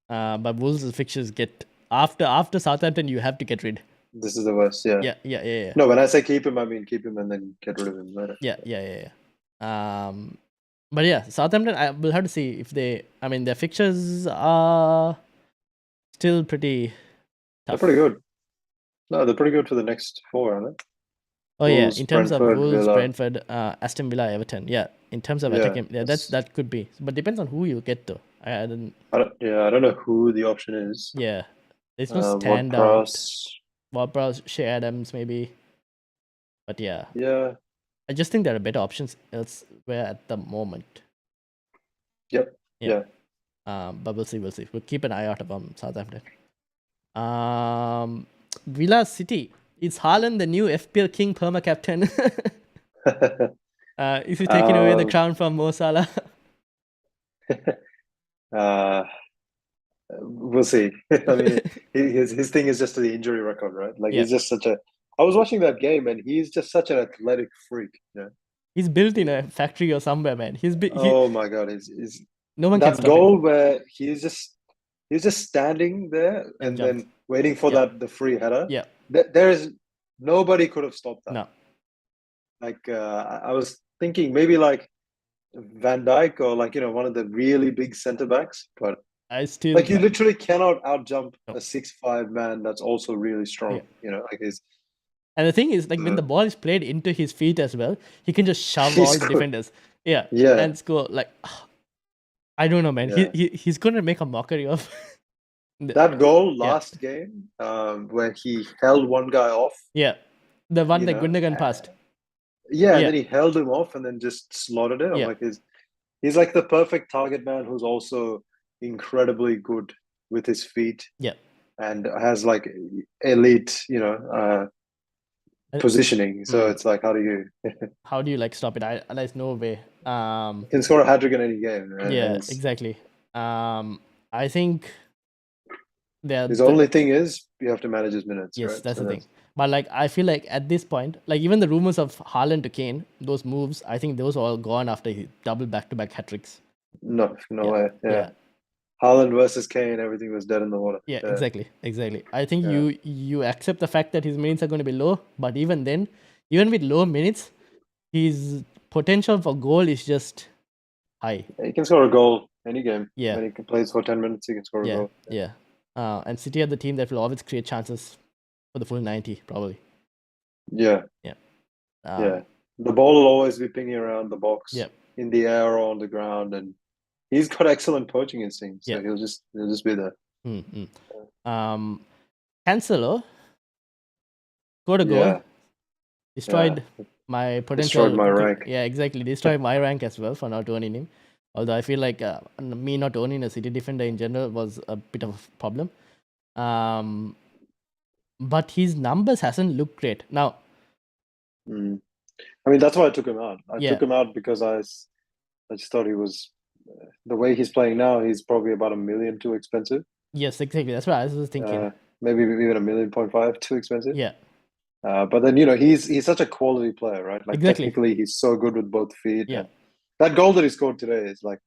But Wolves' fixtures get after Southampton, you have to get rid. This is the worst. Yeah. Yeah. No, when I say keep him, I mean keep him and then get rid of him later. Yeah. But yeah, Southampton, I will have to see if they. I mean, their fixtures are still pretty tough. They're pretty good. No, they're pretty good for the next 4, aren't they? Oh Wolves, in terms Brentford, of Wolves, Brentford, Aston Villa, Everton. Yeah, in terms of attacking, that could be. But depends on who you get though. I don't know who the option is. Yeah, there's no standout. Ward-Prowse, Shea Adams, maybe. But yeah. I just think there are better options elsewhere at the moment. Yep. Yeah. But we'll see. We'll keep an eye out on Southampton. Villa City. Is Haaland the new FPL King perma captain? Is he taking away the crown from Mo Salah? We'll see. I mean, his thing is just the injury record, right? Like he's just such a. I was watching that game, and he's just such an athletic freak. Yeah. He's built in a factory or somewhere, man. Oh my God, he's no one can that stop goal him. where he's just standing there and then waiting for the free header. Yeah. There is nobody could have stopped that. No. Like I was thinking maybe like Van Dijk or like one of the really big centre backs, but I still like you literally cannot outjump a 6'5" man that's also really strong. Like he's. And the thing is, like when the ball is played into his feet as well, he can just shove all the defenders. Yeah. And score. Like, I don't know, man. Yeah. He's gonna make a mockery of that goal last game, where he held one guy off. Yeah, the one that Gundogan passed. Yeah, and then he held him off and then just slotted it. I'm like, he's like the perfect target man who's also incredibly good with his feet. Yeah. And has like elite, positioning. So it's like, how do you like stop it? There's no way. You can score a hat trick in any game, right? Yeah, exactly. I think his only thing is you have to manage his minutes. Yes, right? That's the thing. But like I feel like at this point, like even the rumors of Haaland to Kane, those moves, I think those are all gone after he double back-to-back hat tricks. No way. Yeah. Haaland versus Kane, everything was dead in the water. Yeah, exactly. I think you accept the fact that his minutes are going to be low, but even then, even with low minutes, his potential for goal is just high. He can score a goal any game. Yeah. When he plays for 10 minutes, he can score a goal. Yeah. And City are the team that will always create chances for the full 90, probably. Yeah. The ball will always be pinging around the box, in the air or on the ground, and he's got excellent poaching instincts. So he'll just be there. Cancelo scored a goal, destroyed my potential. Destroyed my rank. Yeah, exactly. Destroyed my rank as well for not owning him. Although I feel like me not owning a City defender in general was a bit of a problem. But his numbers hasn't looked great. Now, I mean, that's why I took him out. I took him out because I just thought he was, the way he's playing now, he's probably about $1 million too expensive. Yes, exactly. That's what I was thinking. Maybe even $1.5 million too expensive. Yeah. But then he's such a quality player, right? Like technically, he's so good with both feet. Yeah. And that goal that he scored today is like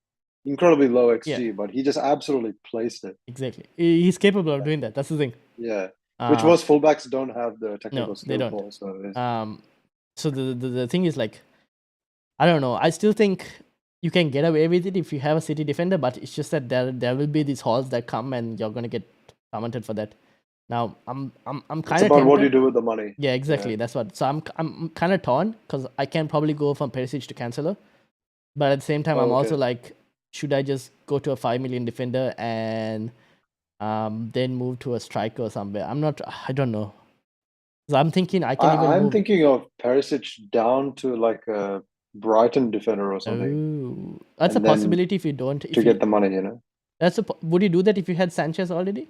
incredibly low XG, but he just absolutely placed it. Exactly. He's capable of doing that. That's the thing. Yeah. Which most fullbacks don't have the technical skill they don't. for. So the thing is like, I don't know. I still think you can get away with it if you have a City defender, but it's just that there will be these halls that come and you're gonna get commented for that. Now I'm kind of. It's about what you do with the money. Yeah, exactly. Yeah. That's what. So I'm kind of torn because I can probably go from Perisic to Cancelo, but at the same time I'm also like, should I just go to a 5 million defender and then move to a striker or somewhere? I don't know. So I'm thinking I'm thinking of Perisic down to like a Brighton defender or something. Oh, that's a possibility if you don't. To get the money, Would you do that if you had Sanchez already?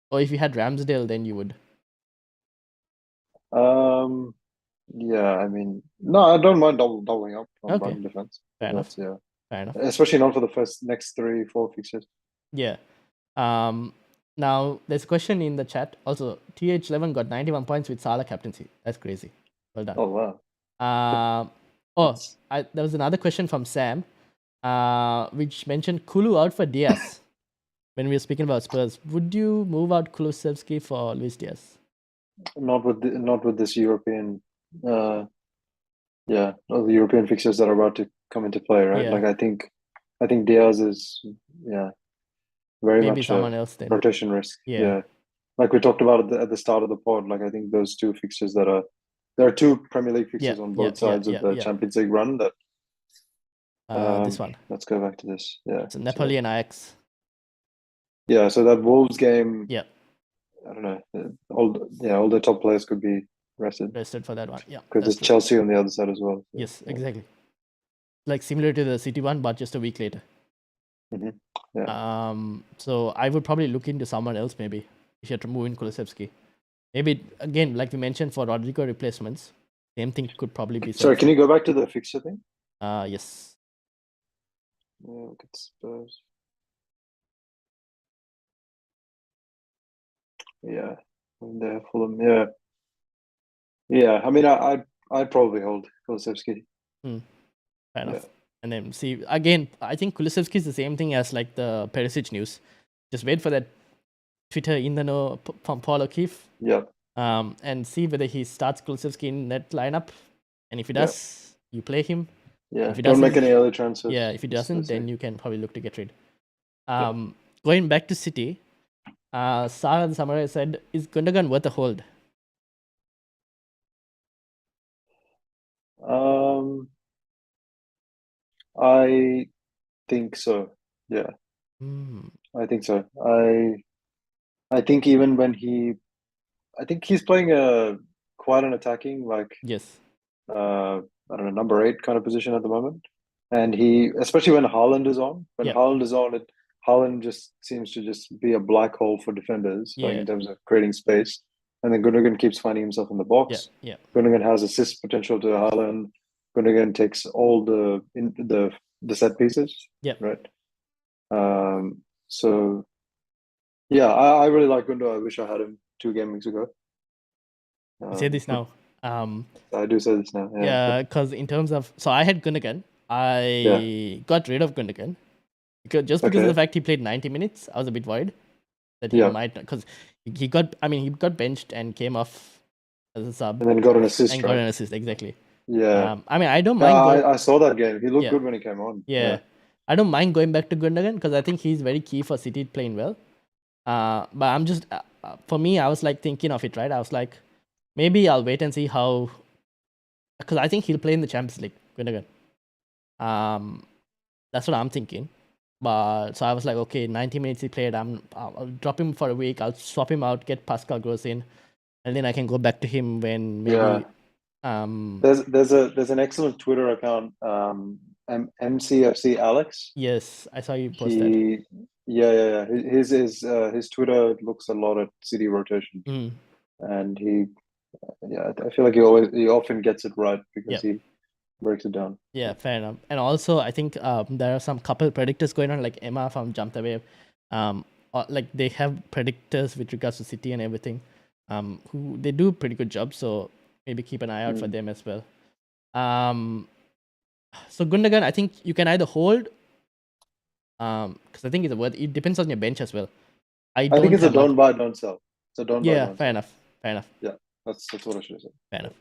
Or if you had Ramsdale, then you would. Yeah, I mean, no, I don't mind doubling up on Brighton defense. Fair enough. Yeah. Fair enough. Especially not for the next 3-4 fixtures. Yeah. Now there's a question in the chat. Also, TH11 got 91 points with Salah captaincy. That's crazy. Well done. Oh wow. There was another question from Sam, which mentioned Kulu out for Diaz. When we were speaking about Spurs, would you move out Kulusevski for Luis Diaz? Not with this European, the European fixtures that are about to come into play, right? Yeah. Like I think Diaz is very Maybe much someone else then. Rotation risk. Yeah. Like we talked about at the start of the pod. Like I think those two fixtures there are two Premier League fixtures on both sides of the Champions League run that. This one. Let's go back to this. Yeah. So Napoli and Ajax. Yeah, so that Wolves game. Yeah. I don't know. All the top players could be rested. Rested for that one. Yeah. Because there's Chelsea on the other side as well. So, yes, exactly. Like similar to the City one, but just a week later. Mm-hmm. Yeah. So I would probably look into someone else maybe if you had to move in Kulusevski. Maybe again, like we mentioned for Rodrigo replacements, same thing could probably be. Sorry, can you go back to the fixture thing? Yes. Yeah, look at Spurs. Yeah, and Fulham. Yeah. I mean, I'd probably hold Kulusevski. Fair enough. And then see again. I think Kulusevski is the same thing as like the Perisic news. Just wait for that Twitter in the know from Paul O'Keefe. Yeah. And see whether he starts Kulusevski in that lineup. And if he does, you play him. Yeah. If he Don't make any early transfers. Yeah. If he doesn't, then you can probably look to get rid. Going back to City, Sarah the Samurai said, "Is Gundogan worth a hold?" I think so. Yeah. I think so. I think even when I think he's playing quite an attacking, like yes, I don't know, number 8 kind of position at the moment. And especially when Haaland is on, Haaland is on, Haaland just seems to just be a black hole for defenders, like in terms of creating space. And then Gundogan keeps finding himself in the box. Gundogan has assist potential to Haaland. Gundogan takes all the set pieces. Right. So yeah, I really like Gundo. I wish I had him 2 game weeks ago. You say this now. I do say this now. Yeah, because in terms of I had Gundogan. I got rid of Gundogan because of the fact he played 90 minutes. I was a bit worried that he might not, because he got benched and came off as a sub and then got an assist. Exactly. Yeah. I don't mind. I saw that game. He looked good when he came on. Yeah. I don't mind going back to Gundogan because I think he's very key for City playing well. But I'm just for me, I was like thinking of it, right? I was like, maybe I'll wait and see how, because I think he'll play in the Champions League, Gundogan. That's what I'm thinking. But so I was like, okay, 90 minutes he played. I'll drop him for a week. I'll swap him out, get Pascal Gross in, and then I can go back to him when maybe. There's an excellent Twitter account, MCFC Alex. Yes, I saw you post that. Yeah. His Twitter looks a lot at City rotation, and I feel like he often gets it right because he breaks it down. Yeah, fair enough. And also, I think there are some couple predictors going on, like Emma from Jumped Away. Like they have predictors with regards to City and everything. Who they do a pretty good job. So maybe keep an eye out for them as well. So Gundogan, I think you can either hold, because I think it's worth. It depends on your bench as well. I think it's a don't buy, don't sell. So don't buy. Yeah, fair enough. Yeah, that's what I should have said. Fair enough.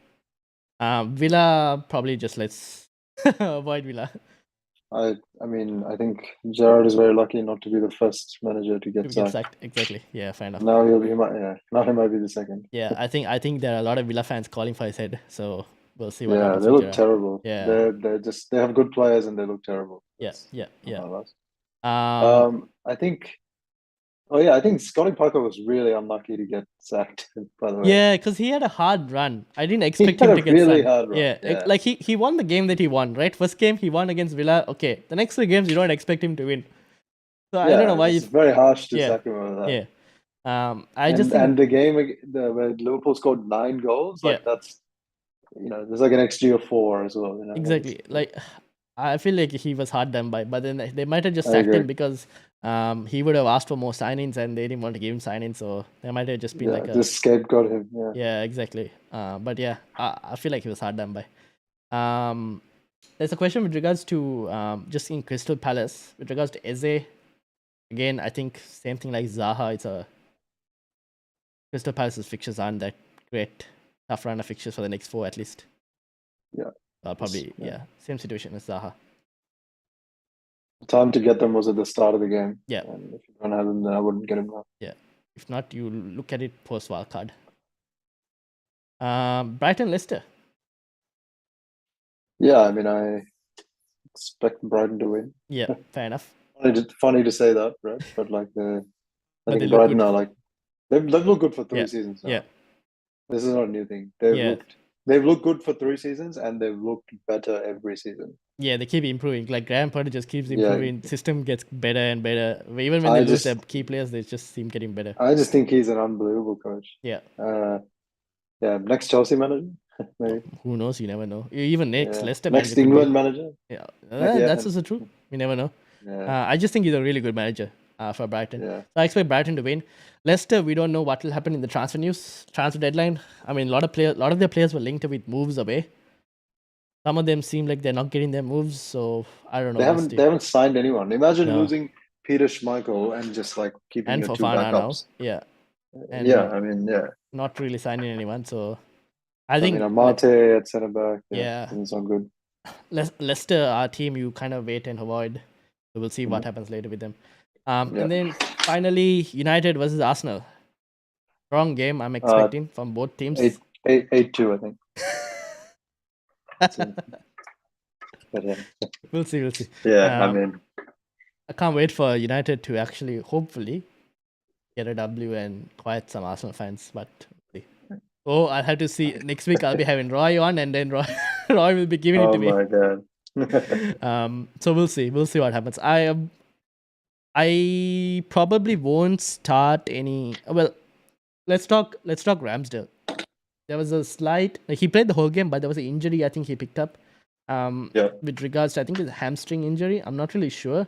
Villa, probably just let's avoid Villa. I think Gerrard is very lucky not to be the first manager to get sacked. Exactly. Yeah, fair enough. Now he might be the second. Yeah, I think there are a lot of Villa fans calling for his head. So we'll see what happens. Yeah, they look terrible. Yeah, they have good players and they look terrible. Yeah. I think. Oh yeah, I think Scotty Parker was really unlucky to get sacked. By the way. Yeah, because he had a hard run. I didn't expect him to get really sacked. Hard run. Yeah, like he won the game that he won, right? First game he won against Villa. Okay, the next 3 games you don't expect him to win. So I don't know why. It's very harsh to sack him over that. Yeah. And the game where Liverpool scored 9 goals, that's there's like an XG of 4 as well. Exactly. Like I feel like he was hard done by, but then they might have just sacked him because he would have asked for more signings and they didn't want to give him signings, so they might have just been like just scapegoat him. Yeah, exactly. But yeah, I feel like he was hard done by. There's a question with regards to just in Crystal Palace with regards to Eze. Again, I think same thing like Zaha. It's Crystal Palace's fixtures aren't that great. Tough run of fixtures for the next 4 at least. Yeah. Probably same situation as Zaha. The time to get them was at the start of the game. Yeah. And if you don't have them, then I wouldn't get them now. Yeah. If not, you look at it post wildcard. Brighton Leicester. Yeah, I expect Brighton to win. Yeah, fair enough. Funny to say that, right? But like I think Brighton are like they've looked good for 3 seasons now. Yeah. This is not a new thing. They've looked good for 3 seasons and they've looked better every season. Yeah, they keep improving. Like Graham Potter just keeps improving. System gets better and better. Even when they lose their key players, they just seem getting better. I just think he's an unbelievable coach. Yeah. Next Chelsea manager. Maybe. Who knows? You never know. Even next Leicester next England manager. Yeah, that's also true. You never know. Yeah. I just think he's a really good manager for Brighton. Yeah. So I expect Brighton to win. Leicester, we don't know what will happen in the transfer deadline. A lot of their players were linked with moves away. some of them seem like they're not getting their moves, so I don't know. They haven't signed anyone. Imagine losing Peter Schmeichel and just like keeping and your two Fofana backups. now. Yeah. And I mean, not really signing anyone. So I think mean, Amate at centre back. Yeah. It's not good. Leicester, our team, you kind of wait and avoid. So we'll see what happens later with them. And then finally, United versus Arsenal. Strong game, I'm expecting from both teams. 8-2, I think. But We'll see. Yeah, I mean, I can't wait for United to actually, hopefully, get a W and quiet some Arsenal fans. But we'll see. Oh, I'll have to see. Next week, I'll be having Roy on, and then Roy will be giving it to me. Oh my god. So we'll see. We'll see what happens. I probably won't start any. Well, let's talk Ramsdale. There was a slight. He played the whole game, but there was an injury I think he picked up. With regards to, I think it's a hamstring injury. I'm not really sure.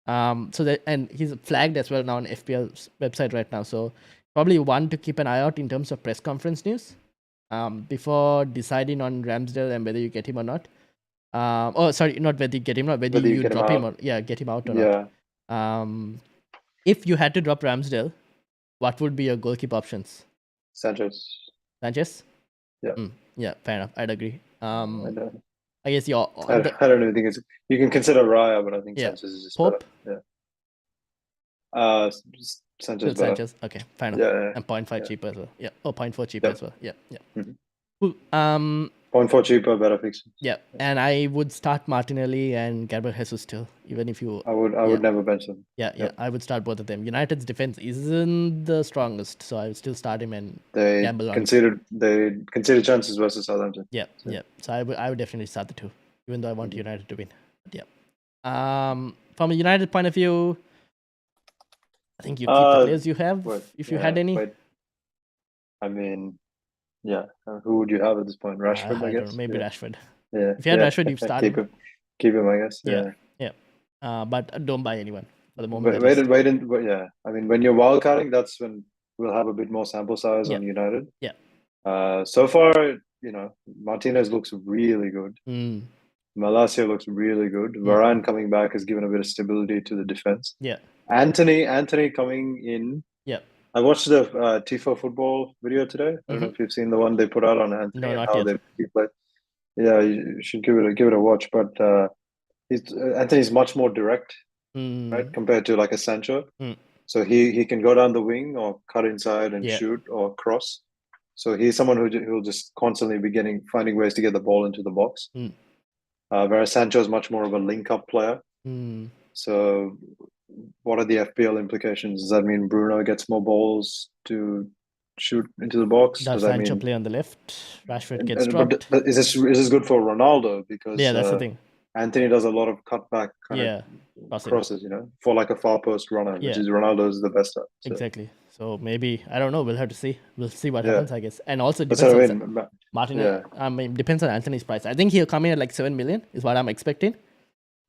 So that, and he's flagged as well now on FPL's website right now. So probably one to keep an eye out in terms of press conference news. Before deciding on Ramsdale and whether you get him or not. Oh, sorry, not whether you get him, not whether you drop him or get him out or not. If you had to drop Ramsdale, what would be your goalkeeper options? Sanchez? Yeah, fair enough. I'd agree. I guess I don't even think it's. You can consider Raya, but I think Sanchez is just Pope? better. Yeah. Sanchez. Sanchez. Okay, fair enough. Yeah. And 0.5 cheaper as well. Yeah. Oh, 0.4 cheaper as well. Yeah. Mm-hmm. Cool. 0.4 cheaper, better fixing. Yeah, and I would start Martinelli and Gabriel Jesus still, even if you. I would never bench them. Yeah, I would start both of them. United's defense isn't the strongest, so I would still start him and gamble on. They conceded chances versus Southampton. Yeah. So I would definitely start the two, even though I want United to win. But yeah. From a United point of view, I think you keep the players you have. If you had any. I mean, yeah. Who would you have at this point? Rashford, I guess. Don't know, maybe Rashford. Yeah. If you had Rashford, you've started. Keep him, I guess. Yeah. But don't buy anyone for the moment. Wait. I mean, when you're wildcarding, that's when we'll have a bit more sample size on United. Yeah. So far, Martinez looks really good. Malacia looks really good. Varane coming back has given a bit of stability to the defense. Yeah. Anthony coming in. Yeah. I watched the Tifo football video today. I don't know if you've seen the one they put out on Anthony. No, not yet. He played. Yeah, you should give it a watch. But Anthony's much more direct, right, compared to like a Sancho. So he can go down the wing or cut inside and shoot or cross. So he's someone who'll just constantly be finding ways to get the ball into the box. Whereas Sancho is much more of a link-up player. So what are the FPL implications? Does that mean Bruno gets more balls to shoot into the box? Does Sancho play on the left? Rashford gets dropped. But is this good for Ronaldo? Because that's the thing. Anthony does a lot of cutback crosses, for like a far post runner, which is Ronaldo's the best at. So. Exactly. So maybe, I don't know. We'll have to see. We'll see what happens, I guess. And also depends on Martinez. I mean, depends on Anthony's price. I think he'll come in at like 7 million is what I'm expecting.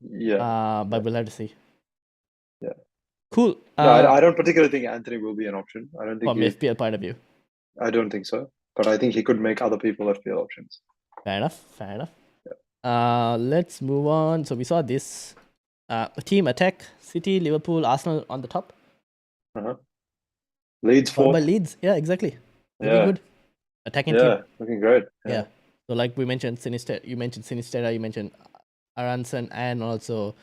Yeah. But we'll have to see. Yeah. Cool. I don't particularly think Anthony will be an option. I don't think from FPL point of view. I don't think so. But I think he could make other people FPL options. Fair enough. Yeah. Let's move on. So we saw this team attack: City, Liverpool, Arsenal on the top. Leeds fourth. By Leeds, yeah, exactly. Really good attacking team. Yeah, looking great. Yeah. So like we mentioned, Sinister. You mentioned Sinistera. You mentioned Aronson and also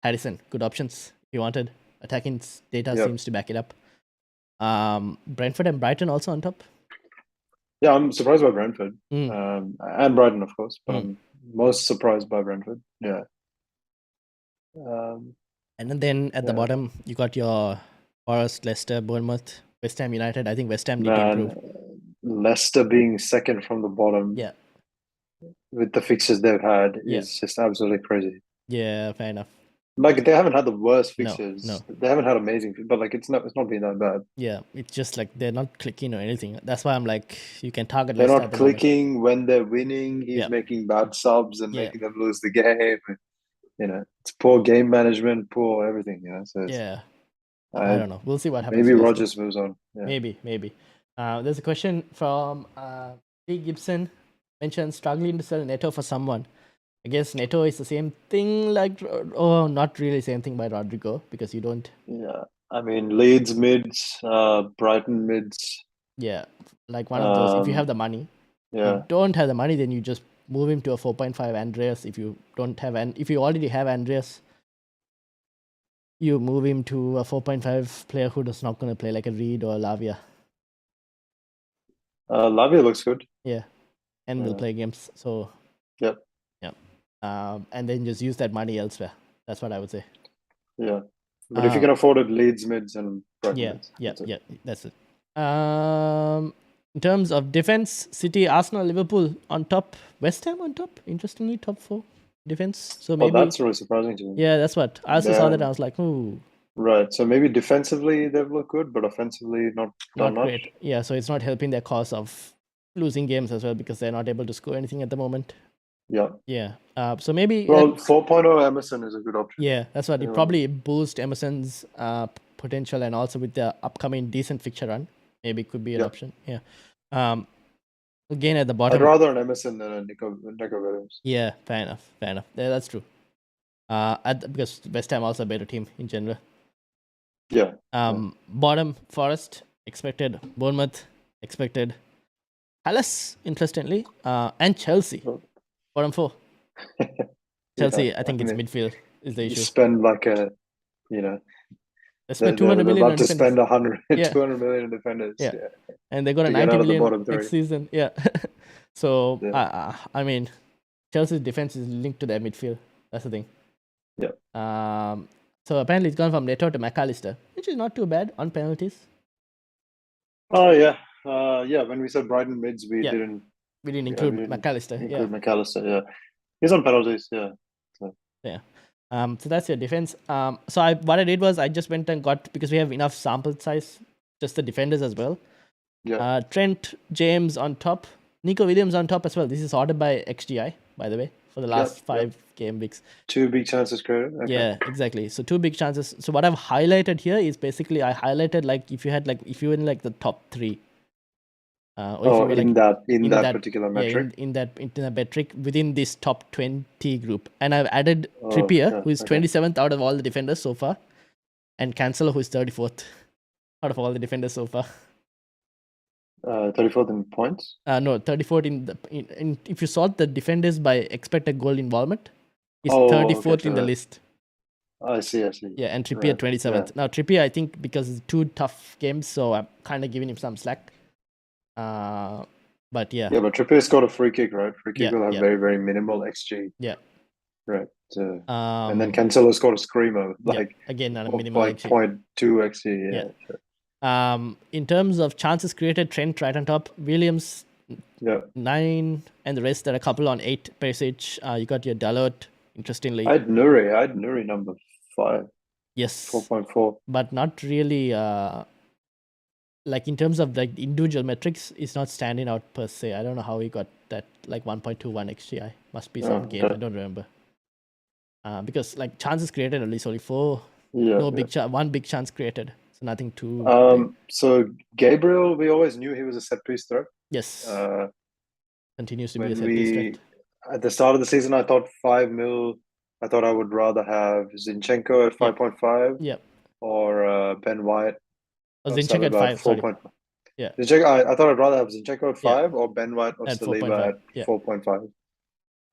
Harrison. Good options if you wanted. Attacking data seems to back it up. Brentford and Brighton also on top. Yeah, I'm surprised by Brentford. And Brighton, of course, but I'm most surprised by Brentford. Yeah. And then at the bottom, you got your Forest, Leicester, Bournemouth, West Ham United. I think West Ham need to improve. Leicester being second from the bottom. Yeah. With the fixtures they've had is just absolutely crazy. Yeah, fair enough. Like they haven't had the worst fixtures. No. They haven't had amazing, but like it's not been that bad. Yeah, it's just like they're not clicking or anything. That's why I'm like, you can target. They're not clicking when they're winning. He's making bad subs and making them lose the game. It's poor game management, poor everything. So I don't know. We'll see what happens. Maybe Rodgers moves on. Yeah. Maybe. There's a question from Lee Gibson. mentioned struggling to sell Neto for someone. I guess Neto is the same thing not really same thing by Rodrigo because you don't. Yeah, I mean Leeds mids, Brighton mids. Yeah, like one of those. If you have the money, yeah. You don't have the money, then you just move him to a 4.5 Andreas. If you don't have if you already have Andreas, you move him to a 4.5 player who is not going to play like a Reed or Lavia. Lavia looks good. Yeah, and will play games. So. Yep. And then just use that money elsewhere. That's what I would say. Yeah, but if you can afford it, Leeds mids and Brighton mids. That's it. In terms of defense, City, Arsenal, Liverpool on top, West Ham on top. Interestingly, top 4 defense. So maybe that's really surprising to me. Yeah, that's what I also saw that. I was like, ooh. Right. So maybe defensively they've looked good, but offensively not great. Much. Yeah. So it's not helping their cause of losing games as well because they're not able to score anything at the moment. Yeah. So maybe. 4.0 Emerson is a good option. Yeah, that's what it probably boost Emerson's potential, and also with the upcoming decent fixture run, maybe it could be an option. Yeah. Again at the bottom. I'd rather an Emerson than a Nico Williams. Yeah, fair enough. Yeah, that's true. Because West Ham also a better team in general. Yeah. Bottom, Forest expected, Bournemouth expected, Palace interestingly, and Chelsea. Bottom 4. Chelsea, I think it's midfield is the issue. You spend like they spend 200 million about to spend 200 million in defenders. Yeah. And they got a 90 million next season. Yeah. So, I mean, Chelsea's defense is linked to their midfield. That's the thing. Yeah. So apparently it's gone from Neto to McAllister, which is not too bad on penalties. Oh, yeah. When we said Brighton mids, we didn't include McAllister. McAllister, yeah. He's on penalties, yeah. So that's your defense. So what I did was I just went and got, because we have enough sample size, just the defenders as well. Yeah. Trent, James on top, Nico Williams on top as well. This is ordered by XGI, by the way, for the last 5 game weeks. 2 big chances created. Okay. Yeah, exactly. So 2 big chances. So what I've highlighted here is basically I highlighted if you were in like the top 3. In that particular metric. In that metric within this top 20 group, and I've added Trippier, who is 27th out of all the defenders so far, and Cancelo, who is 34th out of all the defenders so far. 34th in points? No, 34th in if you sort the defenders by expected goal involvement, he's 34th in the list. I see. Yeah, and Trippier 27th. Yeah. Now Trippier, I think because it's 2 tough games, so I'm kind of giving him some slack. But yeah. Yeah, but Trippier scored a free kick, right? Free kick will have very, very minimal XG. Yeah. Right. And then Cancelo scored a screamer, again not a minimal XG. 0.2 XG. Yeah. In terms of chances created, Trent right on top, Williams 9, and the rest there are a couple on 8. Perisic, you got your Dalot. Interestingly, I had Nuri number 5. Yes. 4.4. But not really. In terms of individual metrics, it's not standing out per se. I don't know how he got that 1.21 XGI. Must be some game. I don't remember. Because chances created at least only 4. One big chance created. So nothing too. So Gabriel, we always knew he was a set piece threat. Yes. Continues to be a set piece threat. At the start of the season, I thought 5 mil. I thought I would rather have Zinchenko at 5.5. Yep. Or Ben White. Zinchenko at 5. 4. Yeah. Zinchenko, I thought I'd rather have Zinchenko at 5 or Ben White or Saliba at 4.5.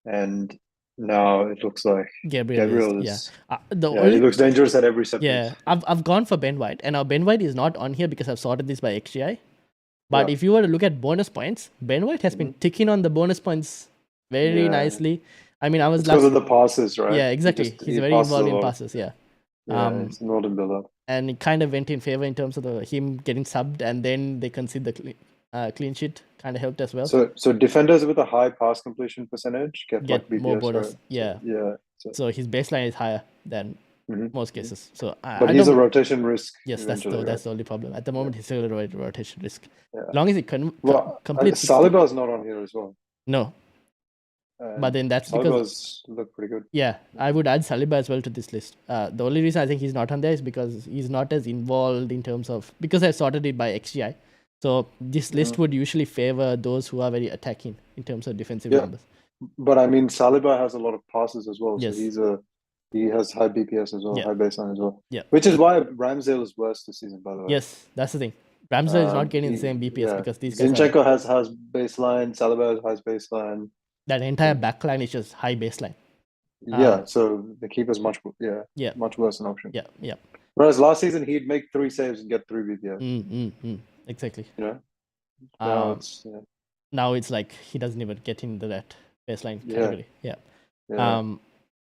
And now it looks like Gabriel is. He looks dangerous at every set. Yeah, I've gone for Ben White, and now Ben White is not on here because I've sorted this by XGI. But if you were to look at bonus points, Ben White has been ticking on the bonus points very nicely. I mean, I was because of the passes, right? Yeah, exactly. He's very involved in passes. Yeah. It's not in build up. And it kind of went in favor in terms of him getting subbed, and then they concede the clean sheet. Kind of helped as well. So defenders with a high pass completion percentage get BPS, more bonus. Right? Yeah. So his baseline is higher than most cases. So but he's a rotation risk. Yes, that's the only problem. At the moment, he's still a rotation risk. As long as he completes. Saliba is not on here as well. No. But then that's because look pretty good. Yeah, I would add Saliba as well to this list. The only reason I think he's not on there is because he's not as involved in terms of, because I sorted it by XGI. So this list would usually favor those who are very attacking in terms of defensive numbers. But I mean, Saliba has a lot of passes as well, Yes. so he has high BPS as well, high baseline as well. Yeah. Which is why Ramsdale is worse this season, by the way. Yes, that's the thing. Ramsdale is not getting the same BPS because these guys Zinchenko has baseline, Saliba has baseline. That entire backline is just high baseline. So the keeper's much worse an option. Yeah. Whereas last season he'd make 3 saves and get 3 BPS. Exactly. Now it's like he doesn't even get into that baseline category.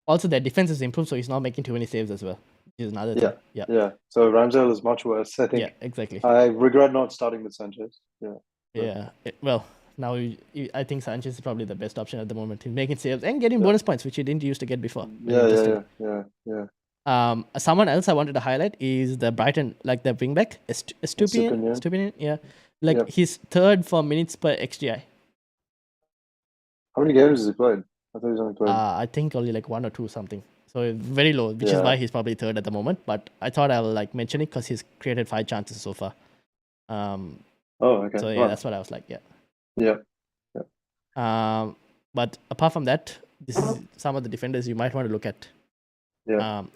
Also, their defense has improved, so he's not making too many saves as well. Which is another thing. Yeah. So Ramsdale is much worse, I think. Yeah, exactly. I regret not starting with Sanchez. Well, now I think Sanchez is probably the best option at the moment. He's making saves and getting bonus points, which he didn't used to get before. Someone else I wanted to highlight is the Brighton, like the wingback, Estupiñán. He's third for minutes per XGI. How many games has he played? I thought he's only played. I think only like 1 or 2 something. So very low, which is why he's probably third at the moment. But I thought I will mention it because he's created 5 chances so far. Okay. So that's what I was like. But apart from that, this is some of the defenders you might want to look at.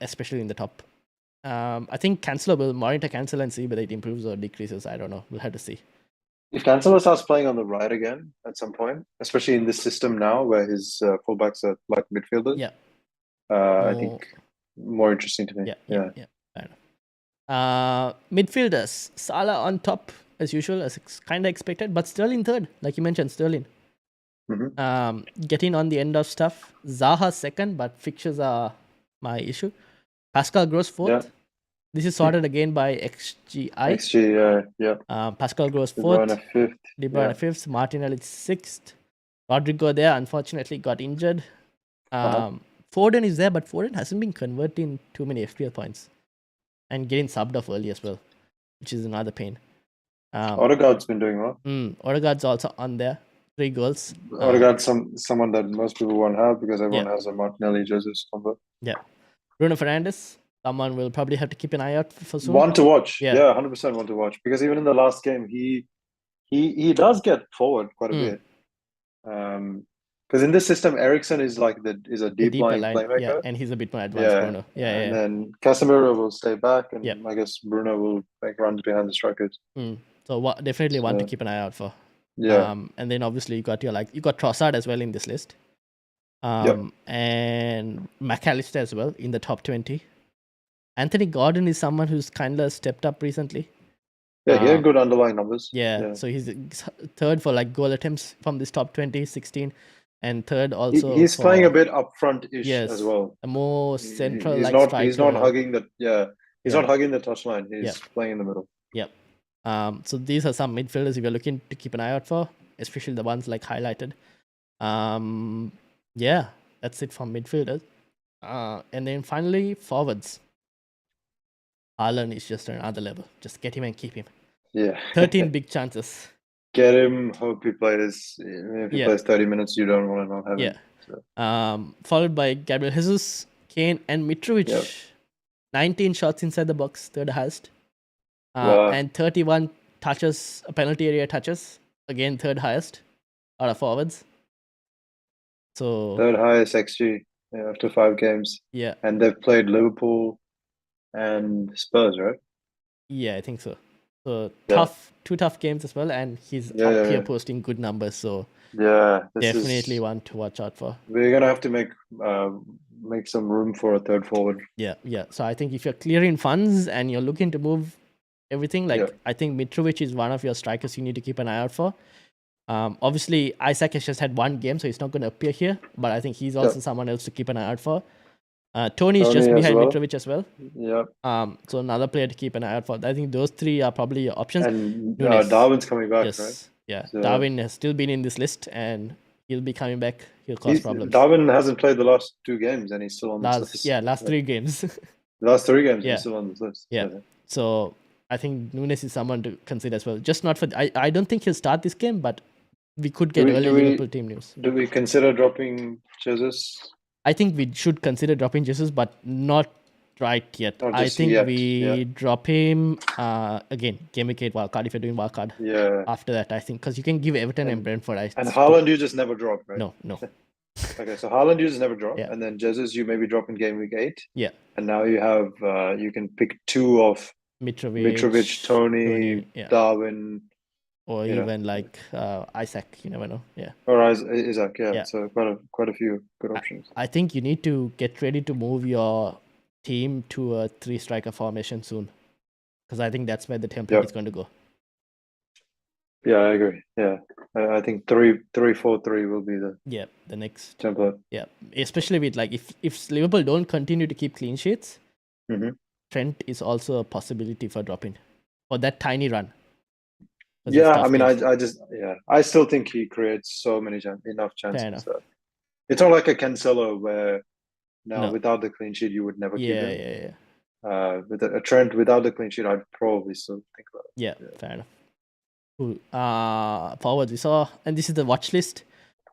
Especially in the top. I think Cancelo will monitor Cancelo and see whether it improves or decreases. I don't know. We'll have to see. If Cancelo starts playing on the right again at some point, especially in this system now where his fullbacks are like midfielders, I think more interesting to me. Fair enough. Midfielders, Salah on top as usual, as kind of expected, but Sterling third, like you mentioned, Sterling. Getting on the end of stuff. Zaha second, but fixtures are my issue. Pascal Gross fourth. This is sorted again by XGI. Pascal Gross fourth. De Bruyne fifth. Martinelli sixth. Rodrigo there unfortunately got injured. Foden is there, but Foden hasn't been converting too many FPL points and getting subbed off early as well, which is another pain. Odegaard's been doing well. Odegaard's also on there. 3 goals. Odegaard's someone that most people won't have because everyone has a Martinelli Jesus combo. Bruno Fernandes, someone will probably have to keep an eye out for soon. One to watch. 100% one to watch. Because even in the last game, he does get forward quite a bit. Because in this system, Eriksen is a deep line playmaker. And he's a bit more advanced, Bruno. And then Casemiro will stay back, and I guess Bruno will make runs behind the strikers. So definitely one to keep an eye out for. And then obviously you got Trossard as well in this list. And McAllister as well in the top 20. Anthony Gordon is someone who's kind of stepped up recently. He had good underlying numbers. So he's third for goal attempts from this top 20, 16. And third also. He's playing a bit upfront-ish as well. A more central striker. He's not hugging the not hugging the touchline. He's playing in the middle. So these are some midfielders if you're looking to keep an eye out for, especially the ones highlighted. That's it from midfielders. And then finally, forwards. Haaland is just another level. Just get him and keep him. 13 big chances. Get him, hope he plays. If he plays 30 minutes, you don't want to not have him. So. Followed by Gabriel Jesus, Kane, and Mitrovic. 19 shots inside the box, third highest. And 31 touches, penalty area touches. Again, third highest out of forwards. So third highest XG after 5 games. And they've played Liverpool and Spurs, right? I think so. So 2 tough games as well, and he's up here posting good numbers. So definitely one to watch out for. We're gonna have to make some room for a third forward. So I think if you're clearing funds and you're looking to move everything, I think Mitrovic is one of your strikers you need to keep an eye out for. Obviously, Isaac has just had 1 game, so he's not going to appear here. But I think he's also someone else to keep an eye out for. Tony is just behind Mitrovic as well. So another player to keep an eye out for. I think those 3 are probably your options. And Darwin's coming back, right? So Darwin has still been in this list, and he'll be coming back. He'll cause problems. Darwin hasn't played the last 2 games, and he's still on this list. Last 3 games. Last 3 games, he's still on this list. So I think Nunes is someone to consider as well. Just not for. I don't think he'll start this game, but we could get early Liverpool team news. Do we consider dropping Jesus? I think we should consider dropping Jesus, but not right yet. Not I just think yet, we drop him again, Game Week 8 wildcard if you're doing wildcard. Yeah. After that, I think, because you can give Everton and Brentford. And Haaland, you just never drop, right? No. Okay, so Haaland, you just never drop. Yeah. And then Jesus, you maybe drop in Game Week 8. Yeah. And now you have, you can pick 2 of Mitrovic, Tony, Darwin. Or even like Isaac, you never know. Yeah. Or Isaac, yeah. So quite a few good options. I think you need to get ready to move your team to a 3-striker formation soon, because I think that's where the template is going to go. Yeah, I agree. Yeah, I think 3-4-3 will be the next template. Yeah, especially with like if Liverpool don't continue to keep clean sheets, Trent is also a possibility for dropping for that tiny run. Yeah, I mean, I still think he creates so many enough chances. It's not like a Cancelo where without the clean sheet you would never keep him. With a Trent without the clean sheet, I'd probably still think about it. Yeah, fair enough. Cool. Forward we saw, and this is the watch list.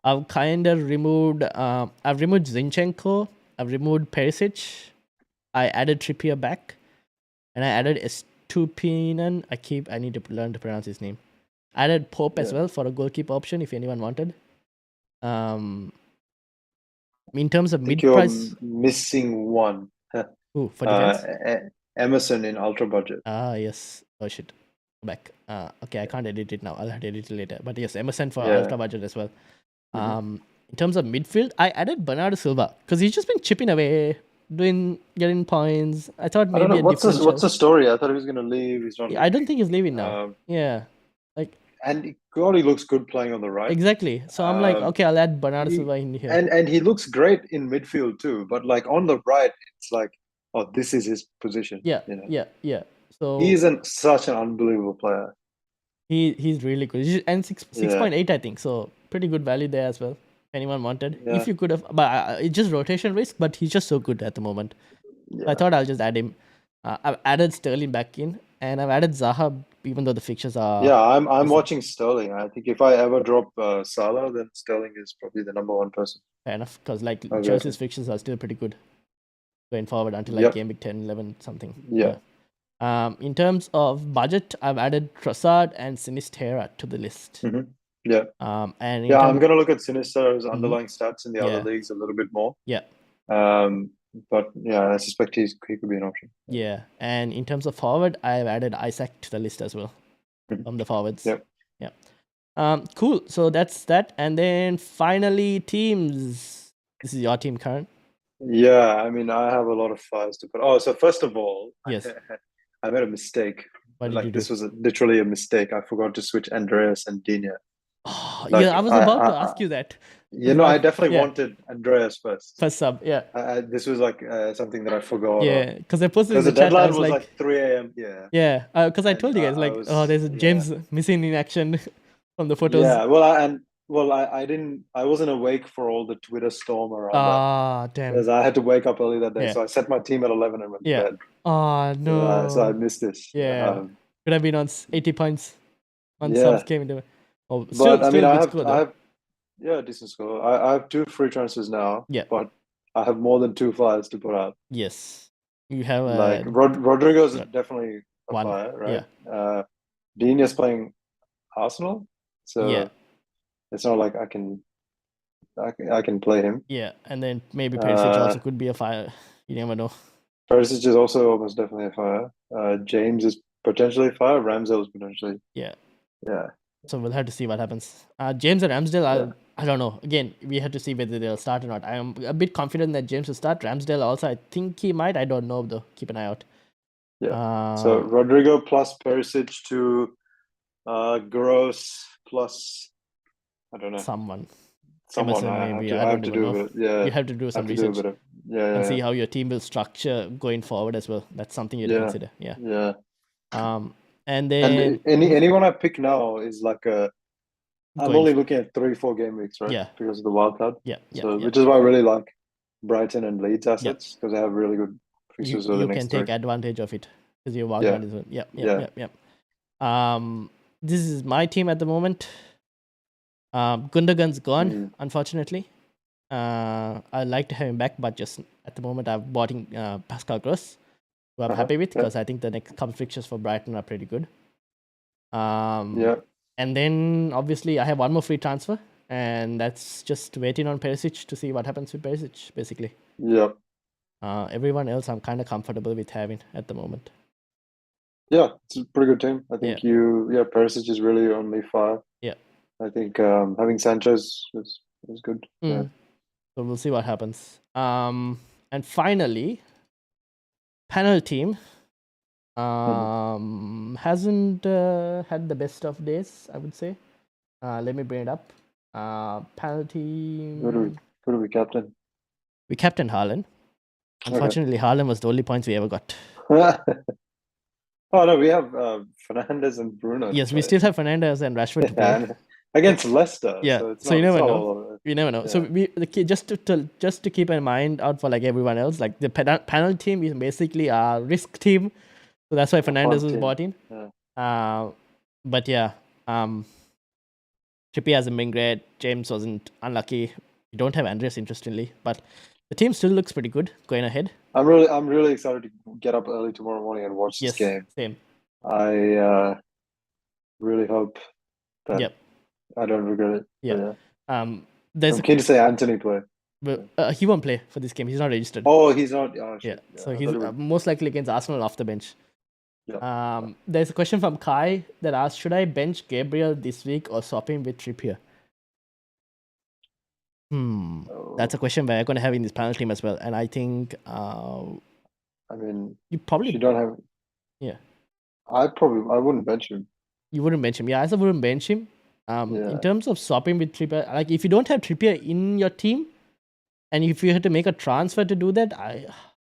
I've kind of removed. I've removed Zinchenko. I've removed Perisic. I added Trippier back, and I added Estupinan. I need to learn to pronounce his name. I added Pope as well for a goalkeeper option if anyone wanted. In terms of mid price, missing one. For defense? Emerson in ultra budget. Yes. Oh shit. Back. Okay, I can't edit it now. I'll have to edit it later. But yes, Emerson for ultra budget as well. In terms of midfield, I added Bernardo Silva because he's just been chipping away, getting points. I thought maybe I don't know, what's the story? I thought he was going to leave. He's not. I don't think he's leaving now. And God, he looks good playing on the right. Exactly. So I'm like, okay, I'll add Bernardo Silva in here. And he looks great in midfield too. But like on the right, it's like, oh, this is his position. Yeah. So he's such an unbelievable player. He's really good. And 6.8, I think. So pretty good value there as well. If anyone wanted, if you could have, but it's just rotation risk. But he's just so good at the moment. So I thought I'll just add him. I've added Sterling back in, and I've added Zaha, even though the fixtures are. Yeah, I'm watching Sterling. I think if I ever drop Salah, then Sterling is probably the number one person. Fair enough, because like Chelsea's fixtures are still pretty good going forward until like Game Week 10, 11, something. Yeah. In terms of budget, I've added Trossard and Sinisterra to the list. Yeah. And I'm gonna look at Sinisterra's underlying stats in the other leagues a little bit more. Yeah. But yeah, I suspect he could be an option. Yeah, and in terms of forward, I've added Isaac to the list as well from the forwards. Yeah. Cool. So that's that, and then finally teams. This is your team, Karan. Yeah, I mean, I have a lot of fires to put. Oh, so first of all, yes, I made a mistake. What did you do? This was literally a mistake. I forgot to switch Andreas and Digne. Oh, I was about to ask you that. I definitely wanted Andreas first. First sub, yeah. This was like something that I forgot. Yeah, because I posted in the chat. Deadline was like 3 a.m. Yeah. Yeah, because I told you guys there's a James missing in action from the photos. Yeah, I didn't. I wasn't awake for all the Twitter storm around that. Damn. Because I had to wake up early that day, so I set my team at 11 and went to bed. No. So I missed this. Yeah. Could have been on 80 points on subs came into. I have decent score. I have 2 free transfers now. Yeah. But I have more than 2 flyers to put out. Yes. You have like Rodrigo's definitely a flyer, right? Yeah. Dean is playing Arsenal, so it's not like I can play him. Yeah, and then maybe Perisic also could be a fire. You never know. Perisic is also almost definitely a fire. James is potentially a fire. Ramsdale is potentially. Yeah. Yeah. So we'll have to see what happens. James and Ramsdale, I don't know. Again, we have to see whether they'll start or not. I am a bit confident that James will start. Ramsdale also, I think he might. I don't know though. Keep an eye out. Yeah. So Rodrigo plus Perisic to Gross plus I don't know. Someone maybe. I have to do it. Yeah. You have to do some research. And see how your team will structure going forward as well. That's something you have to consider. Yeah. Yeah. And then anyone I pick now is like I'm only looking at 3-4 game weeks, right? Yeah. Because of the wild card. Yeah. Which is why I really like Brighton and Leeds assets because they have really good fixtures over the next 3. You can take advantage of it because your wild card is Yep. This is my team at the moment. Gundogan's gone, unfortunately. I'd like to have him back, but just At the moment, I've bought in Pascal Gross, who I'm happy with because I think the next couple fixtures for Brighton are pretty good. And then obviously I have one more free transfer, and that's just waiting on Perisic to see what happens with Perisic, basically. Yep. Everyone else I'm kind of comfortable with having at the moment. Yeah, it's a pretty good team. I think Perisic is really only fire. Yeah. I think having Sanchez is good. Yeah. So we'll see what happens. And finally, panel team hasn't had the best of days, I would say. Let me bring it up. Panel team. Who do we captain? We captained Haaland. Unfortunately, Haaland was the only points we ever got. Oh no, we have Fernandes and Bruno. Yes, we still have Fernandes and Rashford to play against Leicester. Yeah, so you never know. You never know. Yeah. So just to keep in mind out for like everyone else, like the panel team is basically our risk team, so that's why Fernandes was bought in. Yeah. But yeah, Trippier hasn't been great. James wasn't unlucky. We don't have Andreas, interestingly, but the team still looks pretty good going ahead. I'm really excited to get up early tomorrow morning and watch this game. Same. I really hope that I don't regret it. Yeah. I'm keen to say Anthony play. But he won't play for this game. He's not registered. Oh, he's not. Oh, yeah. So he's most likely against Arsenal off the bench. Yeah. There's a question from Kai that asks, should I bench Gabriel this week or swap him with Trippier? That's a question we're going to have in this panel team as well. And I think you probably don't have. Yeah. I wouldn't bench him. You wouldn't bench him. Yeah, I also wouldn't bench him. In terms of swapping with Trippier, like if you don't have Trippier in your team, and if you had to make a transfer to do that,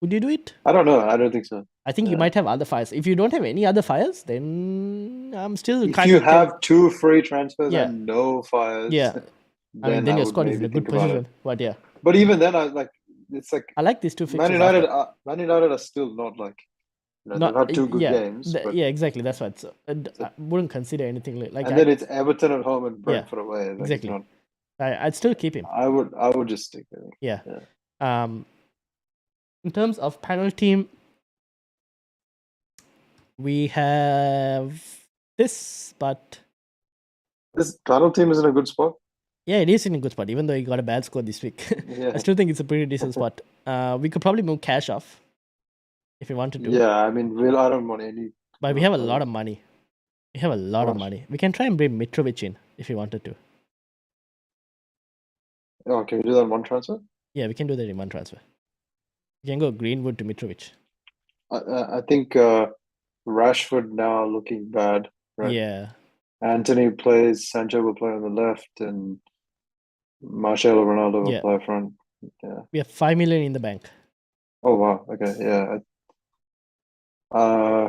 would you do it? I don't know. I don't think so. I think you might have other fires. If you don't have any other fires, then I'm still if you have 2 free transfers and no fires, then your squad is in a good position. But yeah. But even then, it's like I like these 2 fixtures. Man United are still not like. They've had 2 good games. Exactly. That's what. So, I wouldn't consider anything like. And then it's Everton at home and Brentford away. Like exactly. I'd still keep him. I would just stick with him. Yeah. In terms of panel team, we have this, but this panel team is in a good spot. Yeah, it is in a good spot, even though he got a bad score this week. I still think it's a pretty decent spot. We could probably move cash off if we wanted to. Yeah, I mean, I don't want any. But we have a lot of money. We have a lot of money. We can try and bring Mitrovic in if we wanted to. Oh, can we do that in one transfer? Yeah, we can do that in one transfer. We can go Greenwood to Mitrovic. I think Rashford now looking bad. Right? Yeah. Anthony plays, Sancho will play on the left, and Marcelo Ronaldo will play front. Yeah. We have 5 million in the bank. Oh wow! Okay, yeah.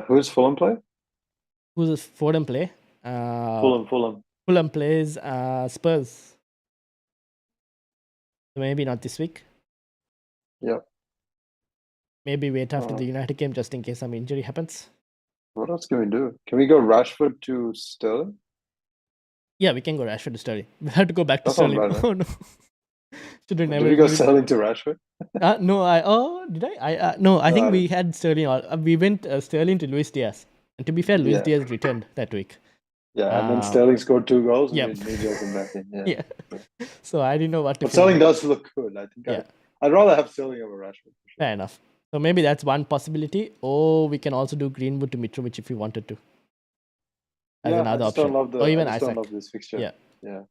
Who's Fulham play? Who's Fulham play? Fulham. Fulham plays Spurs. So maybe not this week. Yep. Maybe wait after the United game just in case some injury happens. What else can we do? Can we go Rashford to Sterling? Yeah, we can go Rashford to Sterling. We have to go back to Sterling. Oh no. Did we go Sterling to Rashford? No, did I? No, I think we had Sterling. We went Sterling to Luis Diaz. And to be fair, Luis Diaz returned that week. Yeah, and then Sterling scored 2 goals. Yep. And made him back in. Yeah. So I didn't know what to. But Sterling does look good. I think I'd rather have Sterling over Rashford. For sure. Fair enough. So maybe that's one possibility. Or we can also do Greenwood to Mitrovic if we wanted to. As another option. Or even Isaac. I love this fixture. Yeah.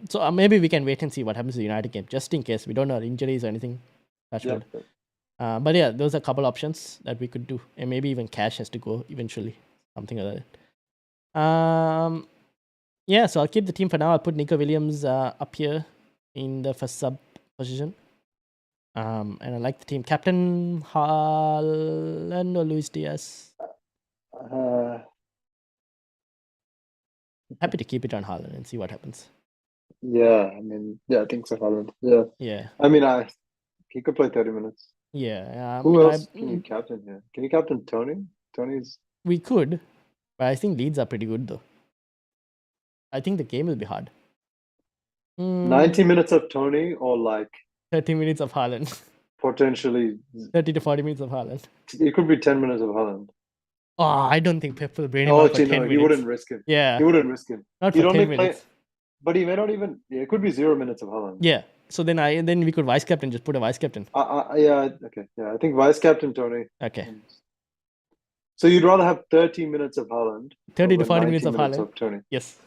So maybe we can wait and see what happens to the United game, just in case we don't know injuries or anything. But yeah, those are a couple options that we could do, and maybe even cash has to go eventually, something like that. Yeah. So I'll keep the team for now. I'll put Nico Williams up here in the first sub position. And I like the team. Captain Haaland or Luis Diaz? Happy to keep it on Haaland and see what happens. Yeah, I mean, I think so, Haaland. Yeah. I mean, he could play 30 minutes. Yeah. Who else can you captain here? Can you captain Tony? We could, but I think Leeds are pretty good though. I think the game will be hard. 90 minutes of Tony or like 30 minutes of Haaland. potentially 30 to 40 minutes of Haaland. It could be 10 minutes of Haaland. Oh, I don't think Pep will bring him out for 10 minutes. He wouldn't risk it. Yeah. He wouldn't risk it. Not for 10 minutes. But he may not even... Yeah, it could be 0 minutes of Haaland. Yeah. So then we could vice-captain, just put a vice-captain. Yeah, okay. Yeah, I think vice-captain, Tony. Okay. So you'd rather have 30 minutes of Haaland? 30 to 40 minutes of Haaland? Of Tony. Yes.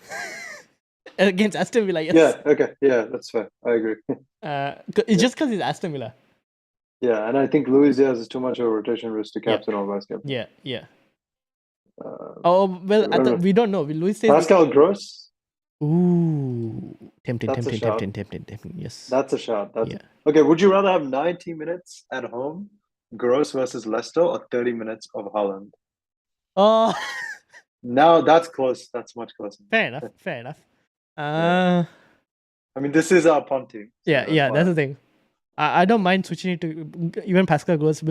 Against Aston Villa, yes. Yeah, okay. Yeah, that's fair. I agree. It's just because he's Aston Villa. Yeah, and I think Luis Diaz is too much of a rotation risk to captain or vice-captain. Yeah. We don't know. Will Luis Diaz... Pascal Gross? Ooh, tempting. Yes, that's a shot. Okay. Would you rather have 90 minutes at home, Gross versus Leicester, or 30 minutes of Haaland? Now that's close. That's much closer. Fair enough. I mean, this is our punt team. So that's the thing. I don't mind switching it to even Pascal Gross.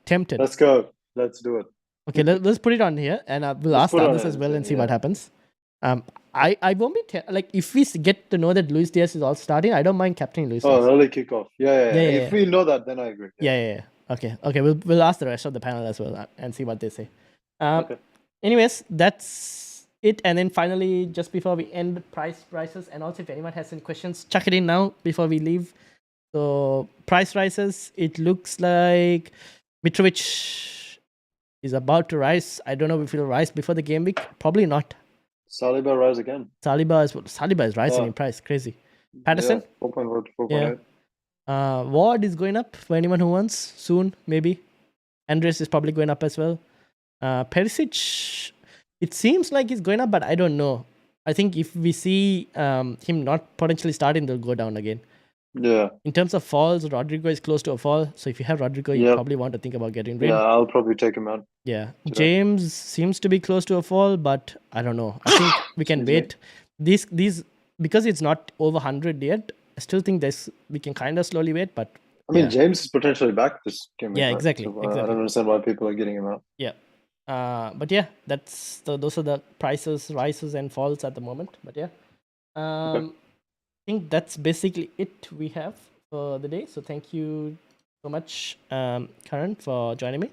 Tempted. Let's go. Let's do it. Okay, let's put it on here, and we'll ask the others as well and see what happens. I won't be if we get to know that Luis Diaz is all starting, I don't mind captaining Luis Diaz. Early kickoff. Yeah. If we know that, then I agree. Yeah. Okay. We'll ask the rest of the panel as well and see what they say. Okay. Anyways, that's it. And then finally, just before we end, prices, and also if anyone has any questions, chuck it in now before we leave. So price rises. It looks like Mitrovic is about to rise. I don't know if he'll rise before the game week. Probably not. Saliba rise again. Saliba is rising in price. Crazy. Patterson? 4.8. Ward is going up for anyone who wants. Soon, maybe. Andres is probably going up as well. Perisic, it seems like he's going up, but I don't know. I think if we see him not potentially starting, they'll go down again. Yeah. In terms of falls, Rodrigo is close to a fall. So if you have Rodrigo, you probably want to think about getting rid. Yeah, I'll probably take him out. Yeah. James seems to be close to a fall, but I don't know. I think we can wait. These because it's not over 100 yet, I still think we can kind of slowly wait, but I mean, James is potentially back this game. Yeah, exactly. So, I don't understand why people are getting him out. Yeah. But yeah, those are the prices, rises and falls at the moment. But yeah. I think that's basically it we have for the day. So thank you so much, Karan, for joining me.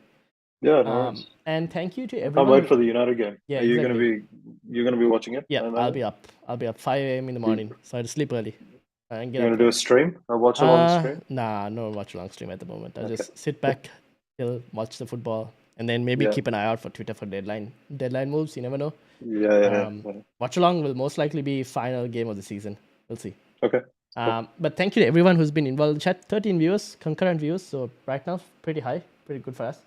Yeah, no worries. And thank you to everyone. I'll wait for the United game. Yeah, are you gonna be watching it? Yeah, I'll be up. I'll be up 5 a.m. in the morning, so I have to sleep early. And you're gonna do a stream? A watch along stream? Nah, no watch along stream at the moment. I'll just sit back, watch the football, and then maybe keep an eye out for Twitter for deadline moves. You never know. Yeah. Watch along will most likely be final game of the season. We'll see. Okay. But thank you to everyone who's been involved in the chat. 13 viewers, concurrent views. So right now, pretty high, pretty good for us.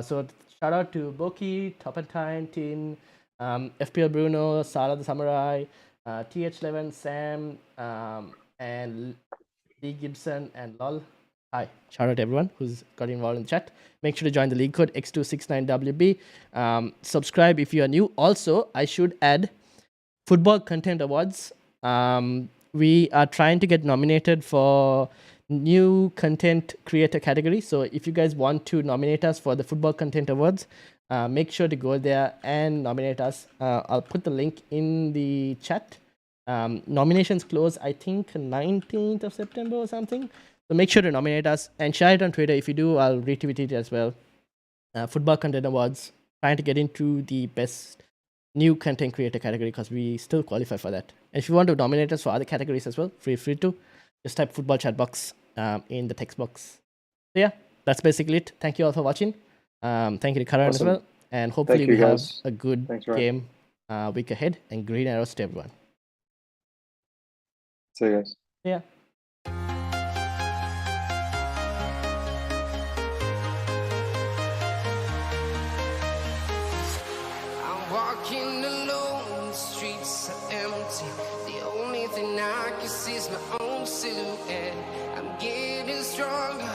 So shout out to Boki, Topantine, Tin, FPL Bruno, Sara the Samurai, TH11, Sam, and Lee Gibson and LOL. Hi. Shout out to everyone who's got involved in the chat. Make sure to join the league code X269WB. Subscribe if you are new. Also, I should add Football Content Awards. We are trying to get nominated for new content creator category. So if you guys want to nominate us for the Football Content Awards, make sure to go there and nominate us. I'll put the link in the chat. Nominations close, I think, 19th of September or something. So make sure to nominate us and share it on Twitter. If you do, I'll retweet it as well. Football Content Awards, trying to get into the best new content creator category because we still qualify for that. And if you want to nominate us for other categories as well, feel free to. Just type Football Chatbox in the text box. So yeah, that's basically it. Thank you all for watching. Thank you to Karan as well. And hopefully we have a good game week ahead. And green arrows to everyone. See you guys. Yeah. Walking alone, the streets are empty. The only thing I can see is my own silhouette. I'm getting stronger.